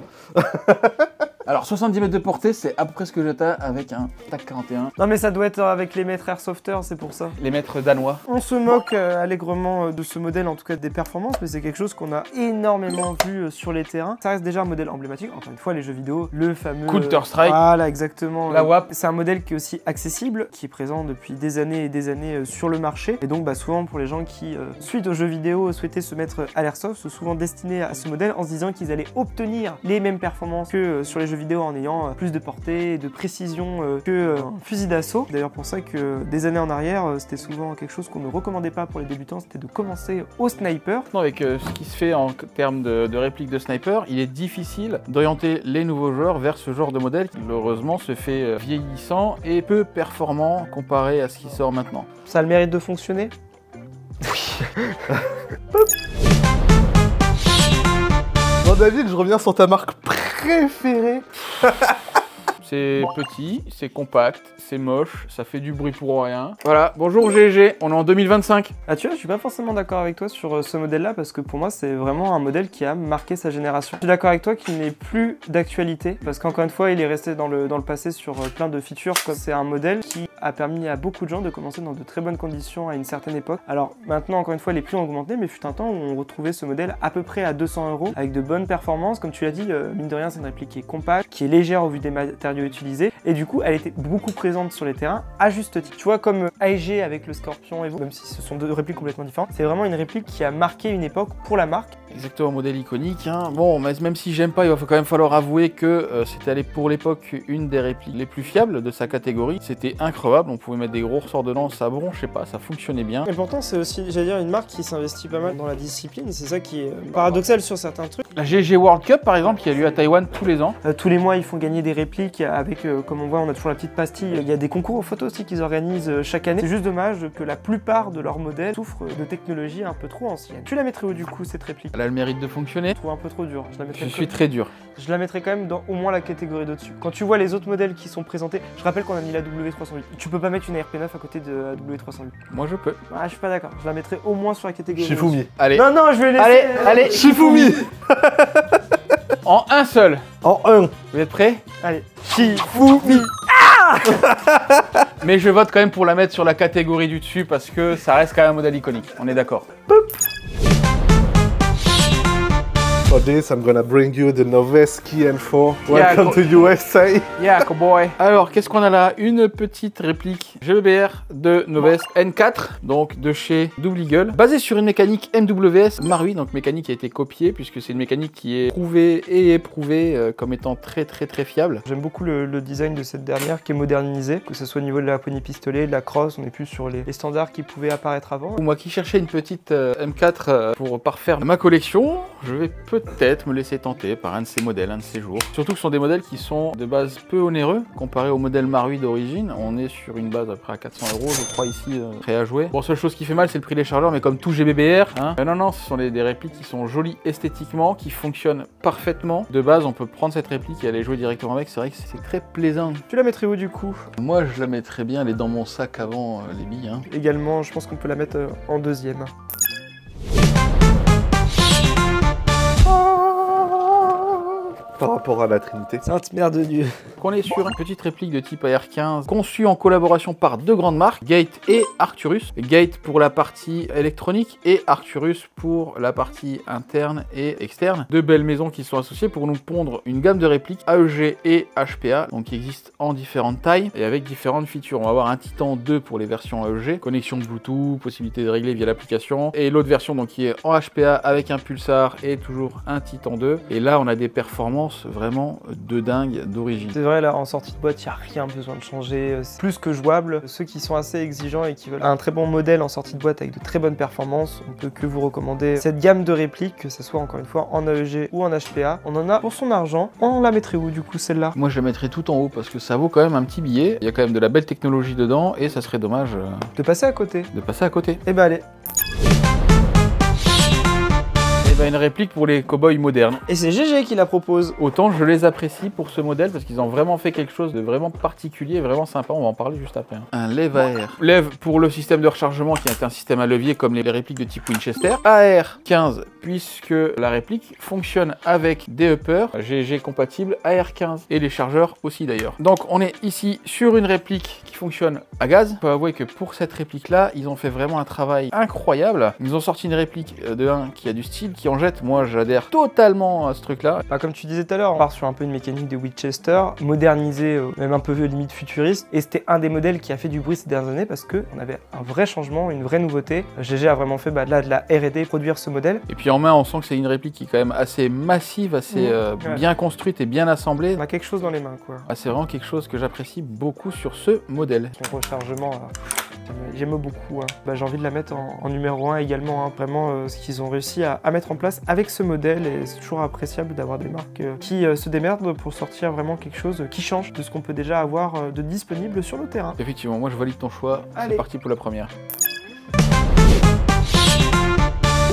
Alors 70 mètres de portée, c'est à peu près ce que j'atteins avec un TAC 41. Non mais ça doit être avec les maîtres Airsofters, c'est pour ça. Les maîtres danois. On se moque allègrement de ce modèle, en tout cas des performances, mais c'est quelque chose qu'on a énormément vu sur les terrains. Ça reste déjà un modèle emblématique, encore une fois les jeux vidéo, le fameux... Counter-Strike. Voilà, exactement. La WAP. C'est un modèle qui est aussi accessible, qui est présent depuis des années et des années sur le marché. Et donc souvent pour les gens qui, suite aux jeux vidéo, souhaitaient se mettre à l'airsoft, sont souvent destinés à ce modèle en se disant qu'ils allaient obtenir les mêmes performances que sur les jeux vidéo en ayant plus de portée et de précision que un fusil d'assaut. D'ailleurs pour ça que des années en arrière, c'était souvent quelque chose qu'on ne recommandait pas pour les débutants, c'était de commencer au sniper. Avec ce qui se fait en termes de réplique de sniper, il est difficile d'orienter les nouveaux joueurs vers ce genre de modèle qui malheureusement se fait vieillissant et peu performant comparé à ce qui sort maintenant. Ça a le mérite de fonctionner? Bon David, je reviens sur ta marque préférée. C'est petit, c'est compact, c'est moche, ça fait du bruit pour rien. Voilà, bonjour GG, on est en 2025. Ah tu vois, je suis pas forcément d'accord avec toi sur ce modèle-là parce que pour moi c'est vraiment un modèle qui a marqué sa génération. Je suis d'accord avec toi qu'il n'est plus d'actualité parce qu'encore une fois il est resté dans le passé sur plein de features. C'est un modèle qui a permis à beaucoup de gens de commencer dans de très bonnes conditions à une certaine époque. Alors maintenant encore une fois les prix ont augmenté mais fut un temps où on retrouvait ce modèle à peu près à 200 € avec de bonnes performances. Comme tu l'as dit, mine de rien c'est une réplique qui est compacte, qui est légère au vu des matériaux utilisés et du coup elle était beaucoup présente sur les terrains à juste titre. Tu vois comme AEG avec le Scorpion Evo, même si ce sont deux répliques complètement différentes, c'est vraiment une réplique qui a marqué une époque pour la marque. Exactement, modèle iconique. Hein. Bon, même si j'aime pas, il va quand même falloir avouer que c'était pour l'époque une des répliques les plus fiables de sa catégorie. C'était incroyable, on pouvait mettre des gros ressorts dedans, ça bon, je sais pas, ça fonctionnait bien. Et pourtant c'est aussi, j'allais dire, une marque qui s'investit pas mal dans la discipline, c'est ça qui est paradoxal sur certains trucs. La GG World Cup par exemple, qui a lieu à Taïwan tous les ans. Tous les mois ils font gagner des répliques avec, comme on voit, on a toujours la petite pastille. Il y a des concours aux photos aussi qu'ils organisent chaque année. C'est juste dommage que la plupart de leurs modèles souffrent de technologies un peu trop anciennes. Tu la mettrais où du coup cette réplique? Elle a le mérite de fonctionner. Je trouve un peu trop dur. Je suis très dur. Je la mettrais quand même dans au moins la catégorie d'au-dessus. Quand tu vois les autres modèles qui sont présentés, je rappelle qu'on a mis la W308. Tu peux pas mettre une ARP9 à côté de la W308. Moi je peux. Ah, je suis pas d'accord. Je la mettrais au moins sur la catégorie. Shifumi. Allez. Non, non, je vais laisser. Allez, Shifumi. En un seul. En 1. Vous êtes prêts? Allez. Shifumi. Mais je vote quand même pour la mettre sur la catégorie du dessus parce que ça reste quand même un modèle iconique. On est d'accord. For this, I'm gonna bring you the Noveski M4. Yeah, Welcome to USA. Yeah, cowboy. Alors, qu'est-ce qu'on a là? Une petite réplique GBBR de Novesk N4, donc de chez Double Eagle, basée sur une mécanique MWS Marui, donc mécanique qui a été copiée puisque c'est une mécanique qui est prouvée et éprouvée comme étant très fiable. J'aime beaucoup le design de cette dernière qui est modernisé, que ce soit au niveau de la poignée pistolet, de la crosse, on est plus sur les standards qui pouvaient apparaître avant. Moi qui cherchais une petite M4 pour parfaire ma collection, je vais peut-être me laisser tenter par un de ces modèles, un de ces jours. Surtout que ce sont des modèles qui sont de base peu onéreux comparé au modèle Marui d'origine. On est sur une base à près à 400 €, je crois, ici, prêt à jouer. Bon, seule chose qui fait mal, c'est le prix des chargeurs, mais comme tout GBBR, hein. Non, ce sont des répliques qui sont jolies esthétiquement, qui fonctionnent parfaitement. De base, on peut prendre cette réplique et aller jouer directement avec. C'est vrai que c'est très plaisant. Tu la mettrais où du coup? Moi, je la mettrais bien, elle est dans mon sac avant les billes. Hein. Également, je pense qu'on peut la mettre en deuxième. Par rapport à la Trinité. Sainte Mère de Dieu. On est sur une petite réplique de type AR15 conçue en collaboration par deux grandes marques, Gate et Arcturus. Gate pour la partie électronique et Arcturus pour la partie interne et externe. Deux belles maisons qui sont associées pour nous pondre une gamme de répliques AEG et HPA, donc qui existent en différentes tailles et avec différentes features. On va avoir un Titan 2 pour les versions AEG, connexion Bluetooth, possibilité de régler via l'application, et l'autre version donc qui est en HPA avec un Pulsar et toujours un Titan 2. Et là on a des performances vraiment de dingue d'origine. C'est vrai, là en sortie de boîte, il n'y a rien besoin de changer, c'est plus que jouable. Ceux qui sont assez exigeants et qui veulent un très bon modèle en sortie de boîte avec de très bonnes performances, on peut que vous recommander cette gamme de répliques, que ce soit encore une fois en AEG ou en HPA. On en a pour son argent. On la mettrait où du coup celle-là? Moi je la mettrais tout en haut parce que ça vaut quand même un petit billet. Il y a quand même de la belle technologie dedans et ça serait dommage De passer à côté. de passer à côté. Eh ben allez. Et ben une réplique pour les cow-boys modernes. Et c'est GG qui la propose. Autant je les apprécie pour ce modèle parce qu'ils ont vraiment fait quelque chose de vraiment particulier, vraiment sympa. On va en parler juste après. Un lève à air. Lève pour le système de rechargement qui est un système à levier comme les répliques de type Winchester. AR15 puisque la réplique fonctionne avec des uppers GG compatibles AR15 et les chargeurs aussi d'ailleurs. Donc on est ici sur une réplique qui fonctionne à gaz. Il faut avouer que pour cette réplique là, ils ont fait vraiment un travail incroyable. Ils nous ont sorti une réplique de 1 qui a du style, qui en jette. Moi j'adhère totalement à ce truc là. Bah, comme tu disais tout à l'heure, on part sur un peu une mécanique de Winchester, modernisée, même un peu limite futuriste, et c'était un des modèles qui a fait du bruit ces dernières années parce qu'on avait un vrai changement, une vraie nouveauté. GG a vraiment fait là de la R&D, produire ce modèle. Et puis en main, on sent que c'est une réplique qui est quand même assez massive, assez bien construite et bien assemblée. On a quelque chose dans les mains quoi. Ah, c'est vraiment quelque chose que j'apprécie beaucoup sur ce modèle. Son rechargement, j'aime beaucoup. Hein. Bah, j'ai envie de la mettre en numéro 1 également. Hein. Vraiment ce qu'ils ont réussi à mettre en place avec ce modèle, et c'est toujours appréciable d'avoir des marques qui se démerdent pour sortir vraiment quelque chose qui change de ce qu'on peut déjà avoir de disponible sur le terrain. Effectivement, moi je valide ton choix. C'est parti pour la première.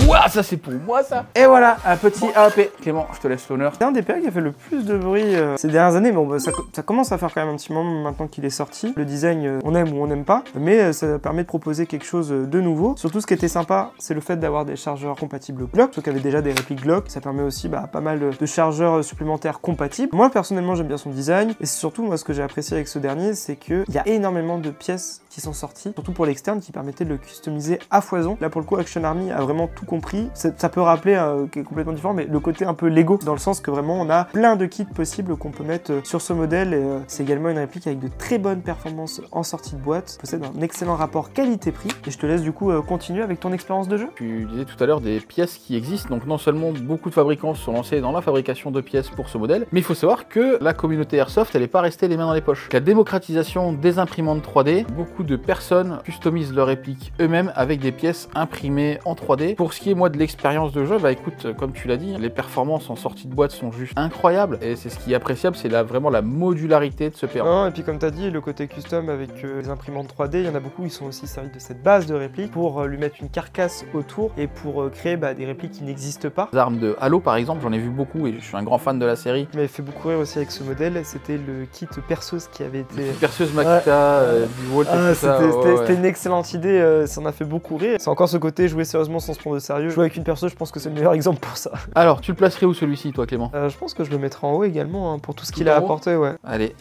Ouah, ça c'est pour moi ça. Et voilà, un petit AAP. Clément, je te laisse l'honneur. C'est un des PA qui a fait le plus de bruit ces dernières années, mais bon, ça commence à faire quand même un petit moment maintenant qu'il est sorti. Le design, on aime ou on n'aime pas, mais ça permet de proposer quelque chose de nouveau. Surtout ce qui était sympa, c'est le fait d'avoir des chargeurs compatibles Glock, ceux qui avaient déjà des répliques Glock. Ça permet aussi pas mal de chargeurs supplémentaires compatibles. Moi personnellement j'aime bien son design, et c'est surtout moi ce que j'ai apprécié avec ce dernier, c'est qu'il y a énormément de pièces qui sont sorties, surtout pour l'externe, qui permettaient de le customiser à foison. Là pour le coup, Action Army a vraiment tout compris. Ça peut rappeler, qui est complètement différent, mais le côté un peu Lego, dans le sens que vraiment on a plein de kits possibles qu'on peut mettre sur ce modèle, et c'est également une réplique avec de très bonnes performances en sortie de boîte, possède un excellent rapport qualité-prix, et je te laisse du coup continuer avec ton expérience de jeu. Tu disais tout à l'heure des pièces qui existent, donc non seulement beaucoup de fabricants se sont lancés dans la fabrication de pièces pour ce modèle, mais il faut savoir que la communauté Airsoft, elle n'est pas restée les mains dans les poches. La démocratisation des imprimantes 3D, beaucoup de personnes customisent leurs répliques eux-mêmes avec des pièces imprimées en 3D. Pour ce qui est moi de l'expérience de jeu, bah écoute, comme tu l'as dit, les performances en sortie de boîte sont juste incroyables, et c'est ce qui est appréciable, c'est vraiment la modularité de ce PA. Non, et puis comme tu as dit, le côté custom avec les imprimantes 3D, il y en a beaucoup, ils sont aussi servis de cette base de réplique pour lui mettre une carcasse autour et pour créer des répliques qui n'existent pas. Les armes de Halo par exemple, j'en ai vu beaucoup et je suis un grand fan de la série. Mais fait beaucoup rire aussi avec ce modèle, c'était le kit perceuse qui avait été... Perceuse Makita, du Volt et tout ça. C'était une excellente idée, ça en a fait beaucoup rire. C'est encore ce côté jouer sérieusement sans se prendre de sérieux. Jouer avec une perceuse, je pense que c'est le meilleur exemple pour ça. Alors, tu le placerais où celui-ci, toi Clément? Je pense que je le mettrai en haut également, hein, pour tout ce qu'il a apporté, ouais. Allez.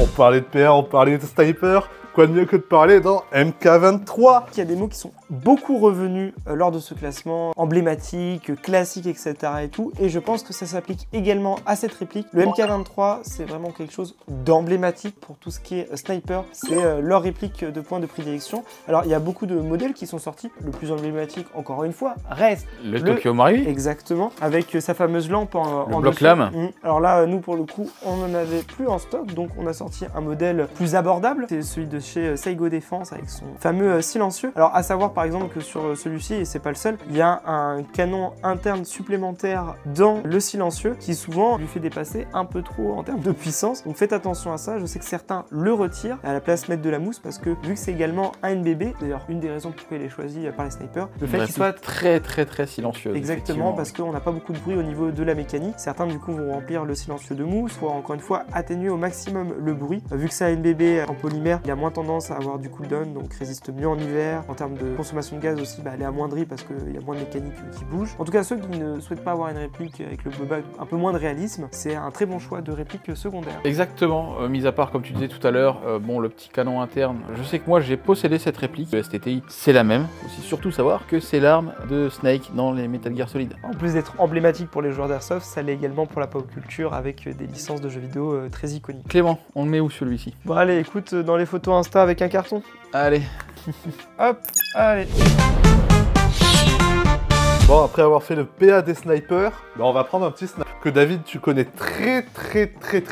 On parlait de PA, on parlait de sniper. Quoi de mieux que de parler dans MK23? Il y a des mots qui sont beaucoup revenus lors de ce classement, emblématique, classique, etc. et tout, et je pense que ça s'applique également à cette réplique. Le MK23, c'est vraiment quelque chose d'emblématique pour tout ce qui est sniper, c'est leur réplique de point de prédilection. Alors il y a beaucoup de modèles qui sont sortis, le plus emblématique, encore une fois, reste le Tokyo Marui. Exactement, avec sa fameuse lampe en bloc lame. Alors là, nous pour le coup, on n'en avait plus en stock, donc on a sorti un modèle plus abordable, c'est celui de chez Saigo Défense avec son fameux silencieux. Alors à savoir par exemple que sur celui-ci, et c'est pas le seul, il y a un canon interne supplémentaire dans le silencieux qui souvent lui fait dépasser un peu trop en termes de puissance, donc faites attention à ça. Je sais que certains le retirent et à la place mettre de la mousse, parce que vu que c'est également un NBB, d'ailleurs une des raisons pourquoi il est choisi par les snipers, le fait qu'il soit très silencieux. Exactement, parce qu'on n'a pas beaucoup de bruit au niveau de la mécanique. Certains du coup vont remplir le silencieux de mousse pour encore une fois atténuer au maximum le bruit. Vu que c'est un NBB en polymère, il a moins tendance à avoir du cooldown, donc résiste mieux en hiver. En termes de consommation de gaz aussi, elle est amoindrie parce qu'il y a moins de mécanique qui bouge. En tout cas, ceux qui ne souhaitent pas avoir une réplique avec le boba un peu moins de réalisme, c'est un très bon choix de réplique secondaire. Exactement, mis à part comme tu disais tout à l'heure, bon, le petit canon interne, je sais que moi j'ai possédé cette réplique, le STTI c'est la même, aussi surtout savoir que c'est l'arme de Snake dans les Metal Gear Solid. En plus d'être emblématique pour les joueurs d'Airsoft, ça l'est également pour la pop culture avec des licences de jeux vidéo très iconiques. Clément, on le met où celui-ci? Bon allez, écoute, dans les photos Insta avec un carton. Allez. Hop, allez. Bon, après avoir fait le PA des snipers, bah on va prendre un petit sniper que David, tu connais très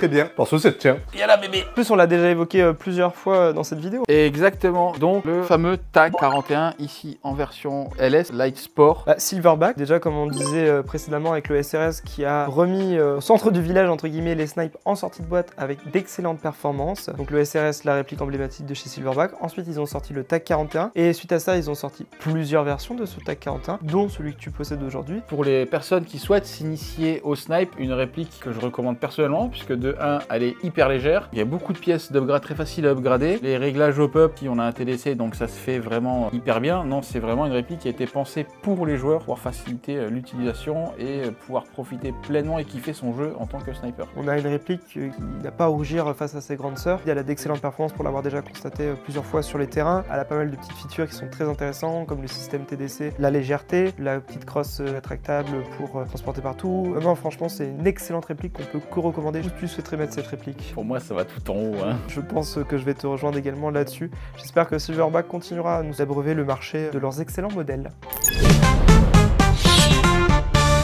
bien. Parce que c'est le tien. Il y a là, bébé. En plus, on l'a déjà évoqué plusieurs fois dans cette vidéo. Exactement. Donc, le fameux TAC 41, ici en version LS, Light Sport. Silverback, déjà comme on disait précédemment avec le SRS qui a remis au centre du village, entre guillemets, les snipes en sortie de boîte avec d'excellentes performances. Donc le SRS, la réplique emblématique de chez Silverback. Ensuite, ils ont sorti le TAC 41. Et suite à ça, ils ont sorti plusieurs versions de ce TAC 41, dont celui que tu possèdes aujourd'hui. Pour les personnes qui souhaitent s'initier au snipe, une réplique que je recommande personnellement, puisque de 1, elle est hyper légère. Il y a beaucoup de pièces d'upgrade très faciles à upgrader. Les réglages hop-up, qui on a un TDC, donc ça se fait vraiment hyper bien. Non, c'est vraiment une réplique qui a été pensée pour les joueurs, pour faciliter l'utilisation et pouvoir profiter pleinement et kiffer son jeu en tant que sniper. On a une réplique qui n'a pas à rougir face à ses grandes sœurs. Elle a d'excellentes performances pour l'avoir déjà constaté plusieurs fois sur les terrains. Elle a pas mal de petites features qui sont très intéressantes, comme le système TDC, la légèreté, la petite crosse rétractable pour transporter partout. Non, franchement, c'est une excellente réplique qu'on peut que recommander. Tu souhaiterais mettre cette réplique? Pour moi, ça va tout en haut. Hein. Je pense que je vais te rejoindre également là-dessus. J'espère que Silverback continuera à nous abreuver le marché de leurs excellents modèles.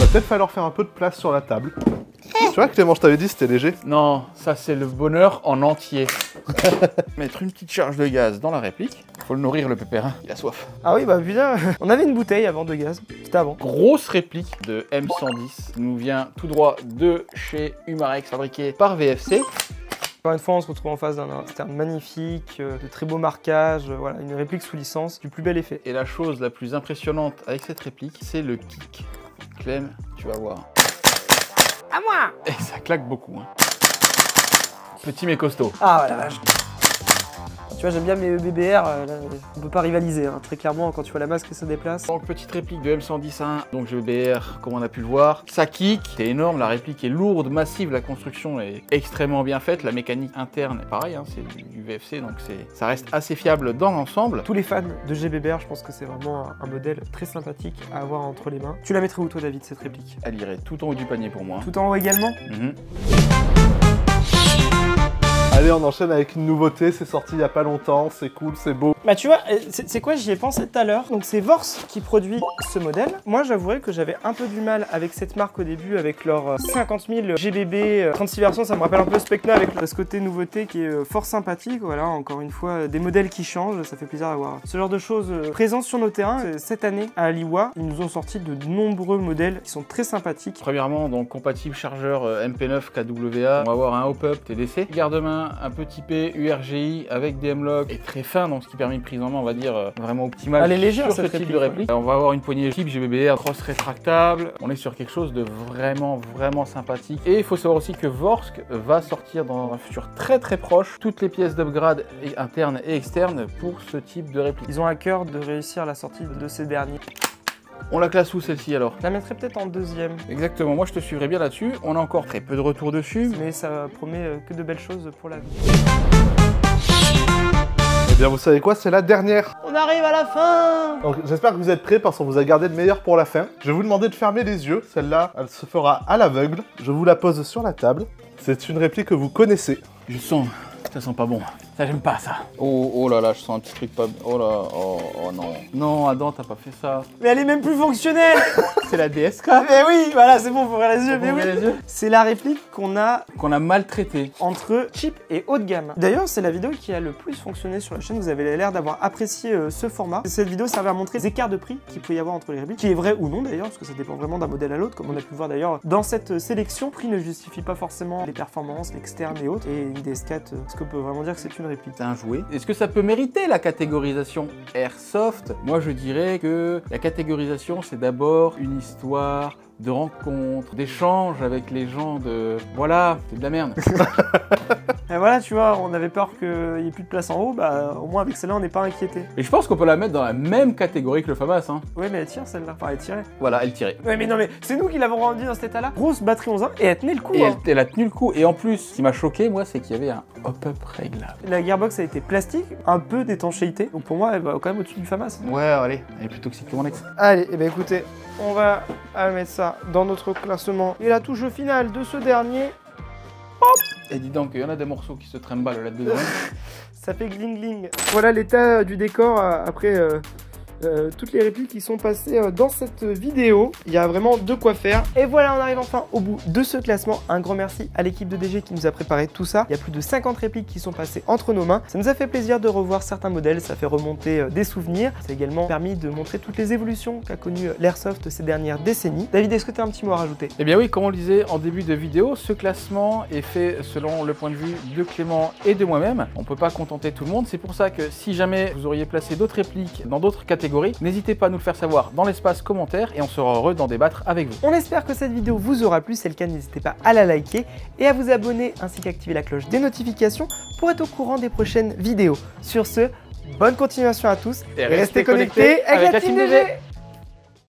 Va peut-être falloir faire un peu de place sur la table. Tu vois, Clément, je t'avais dit c'était léger. Non, ça c'est le bonheur en entier. Mettre une petite charge de gaz dans la réplique. Faut le nourrir le pépère, hein. Il a soif. Ah oui, bah putain, on avait une bouteille avant de gaz. C'était avant. Grosse réplique de M110. Nous vient tout droit de chez Humarex, fabriqué par VFC. Encore une fois, on se retrouve en face d'un interne magnifique, de très beaux marquages, voilà, une réplique sous licence, du plus bel effet. Et la chose la plus impressionnante avec cette réplique, c'est le kick. Clem, tu vas voir. À moi! Et ça claque beaucoup. Hein. Petit mais costaud. Ah la vache! Tu vois, j'aime bien mes BBR, là, on peut pas rivaliser, hein, très clairement, quand tu vois la masse qui se déplace. Donc, petite réplique de M110-1, donc GBR, comme on a pu le voir. Ça kick, c'est énorme, la réplique est lourde, massive, la construction est extrêmement bien faite, la mécanique interne est pareil, hein, c'est du VFC, donc ça reste assez fiable dans l'ensemble. Tous les fans de GBR, je pense que c'est vraiment un modèle très sympathique à avoir entre les mains. Tu la mettrais où toi, David, cette réplique? Elle irait tout en haut du panier pour moi. Tout en haut également? Allez, on enchaîne avec une nouveauté, c'est sorti il y a pas longtemps, c'est cool, c'est beau. Bah tu vois, c'est quoi, j'y ai pensé tout à l'heure. Donc c'est Vorsk qui produit ce modèle. Moi j'avouerais que j'avais un peu du mal avec cette marque au début, avec leurs 50 000 GBB, 36 versions, ça me rappelle un peu Specna avec ce côté nouveauté qui est fort sympathique. Voilà, encore une fois, des modèles qui changent, ça fait plaisir à voir. Ce genre de choses présentes sur nos terrains. Cette année, à Aliwa, ils nous ont sorti de nombreux modèles qui sont très sympathiques. Premièrement, donc compatible chargeur MP9 KWA, on va avoir un hop-up TDC, garde-main, un petit P URGI avec des M-Log et très fin, donc ce qui permet une prise en main, on va dire, vraiment optimale. Elle est légère, sur ce type de réplique. On va avoir une poignée type GBBR, cross rétractable. On est sur quelque chose de vraiment sympathique. Et il faut savoir aussi que Vorsk va sortir dans un futur très proche toutes les pièces d'upgrade internes et externes pour ce type de réplique. Ils ont à cœur de réussir la sortie de ces derniers. On la classe où celle-ci alors? Je la mettrais peut-être en deuxième. Exactement, moi je te suivrai bien là-dessus. On a encore très peu de retours dessus. Mais ça promet que de belles choses pour la vie. Eh bien, vous savez quoi, c'est la dernière. On arrive à la fin! Donc, j'espère que vous êtes prêts parce qu'on vous a gardé le meilleur pour la fin. Je vais vous demander de fermer les yeux. Celle-là, elle se fera à l'aveugle. Je vous la pose sur la table. C'est une réplique que vous connaissez. Je sens, ça sent pas bon. Ça, j'aime pas ça. Oh là là, je sens un petit truc pas... Oh là, oh non. Non, Adam, t'as pas fait ça. Mais elle est même plus fonctionnelle! C'est la DSK. Mais oui, voilà, c'est bon, faut ouvrir les yeux. Mais oui, les yeux. c'est la réplique qu'on a maltraité entre cheap et haut de gamme. D'ailleurs, c'est la vidéo qui a le plus fonctionné sur la chaîne. Vous avez l'air d'avoir apprécié ce format. Cette vidéo servait à montrer les écarts de prix qu'il peut y avoir entre les répliques, qui est vrai ou non d'ailleurs, parce que ça dépend vraiment d'un modèle à l'autre, comme on a pu le voir d'ailleurs dans cette sélection. Le prix ne justifie pas forcément les performances, l'externe et autres. Et une DS4, est-ce qu'on peut vraiment dire que c'est une réplique? C'est un jouet. Est-ce que ça peut mériter la catégorisation Airsoft? Moi, je dirais que la catégorisation, c'est d'abord une histoire de rencontres, d'échanges avec les gens de... Voilà, c'est de la merde. Et voilà, tu vois, on avait peur qu'il n'y ait plus de place en haut, bah au moins avec celle-là, on n'est pas inquiété. Et je pense qu'on peut la mettre dans la même catégorie que le FAMAS, hein. Ouais, mais elle tire celle-là, enfin elle tirait. Voilà, elle tirait. Ouais, mais non, mais c'est nous qui l'avons rendu dans cet état-là. Grosse batterie 11 ans, et elle tenait le coup. Et hein. elle a tenu le coup. Et en plus, ce qui m'a choqué, moi, c'est qu'il y avait un hop-up réglable. La gearbox a été plastique, un peu d'étanchéité, donc pour moi, elle va quand même au-dessus du FAMAS. Ouais, allez, elle est plus toxique que mon ex. Allez, et ben écoutez, on va mettre ça dans notre classement. Et la touche finale de ce dernier, hop! Et dis donc, il y en a des morceaux qui se trimballent là-dedans. Ça fait gling gling. Voilà l'état du décor après toutes les répliques qui sont passées dans cette vidéo. Il y a vraiment de quoi faire. Et voilà, on arrive enfin au bout de ce classement. Un grand merci à l'équipe de DG qui nous a préparé tout ça. Il y a plus de 50 répliques qui sont passées entre nos mains. Ça nous a fait plaisir de revoir certains modèles, ça fait remonter des souvenirs. Ça a également permis de montrer toutes les évolutions qu'a connues l'Airsoft ces dernières décennies. David, est-ce que tu as un petit mot à rajouter? Eh bien oui, comme on le disait en début de vidéo, ce classement est fait selon le point de vue de Clément et de moi-même. On ne peut pas contenter tout le monde, c'est pour ça que si jamais vous auriez placé d'autres répliques dans d'autres catégories, n'hésitez pas à nous le faire savoir dans l'espace commentaire et on sera heureux d'en débattre avec vous. On espère que cette vidéo vous aura plu, si c'est le cas, n'hésitez pas à la liker et à vous abonner ainsi qu'activer la cloche des notifications pour être au courant des prochaines vidéos. Sur ce, bonne continuation à tous et restez connectés avec la Team DG.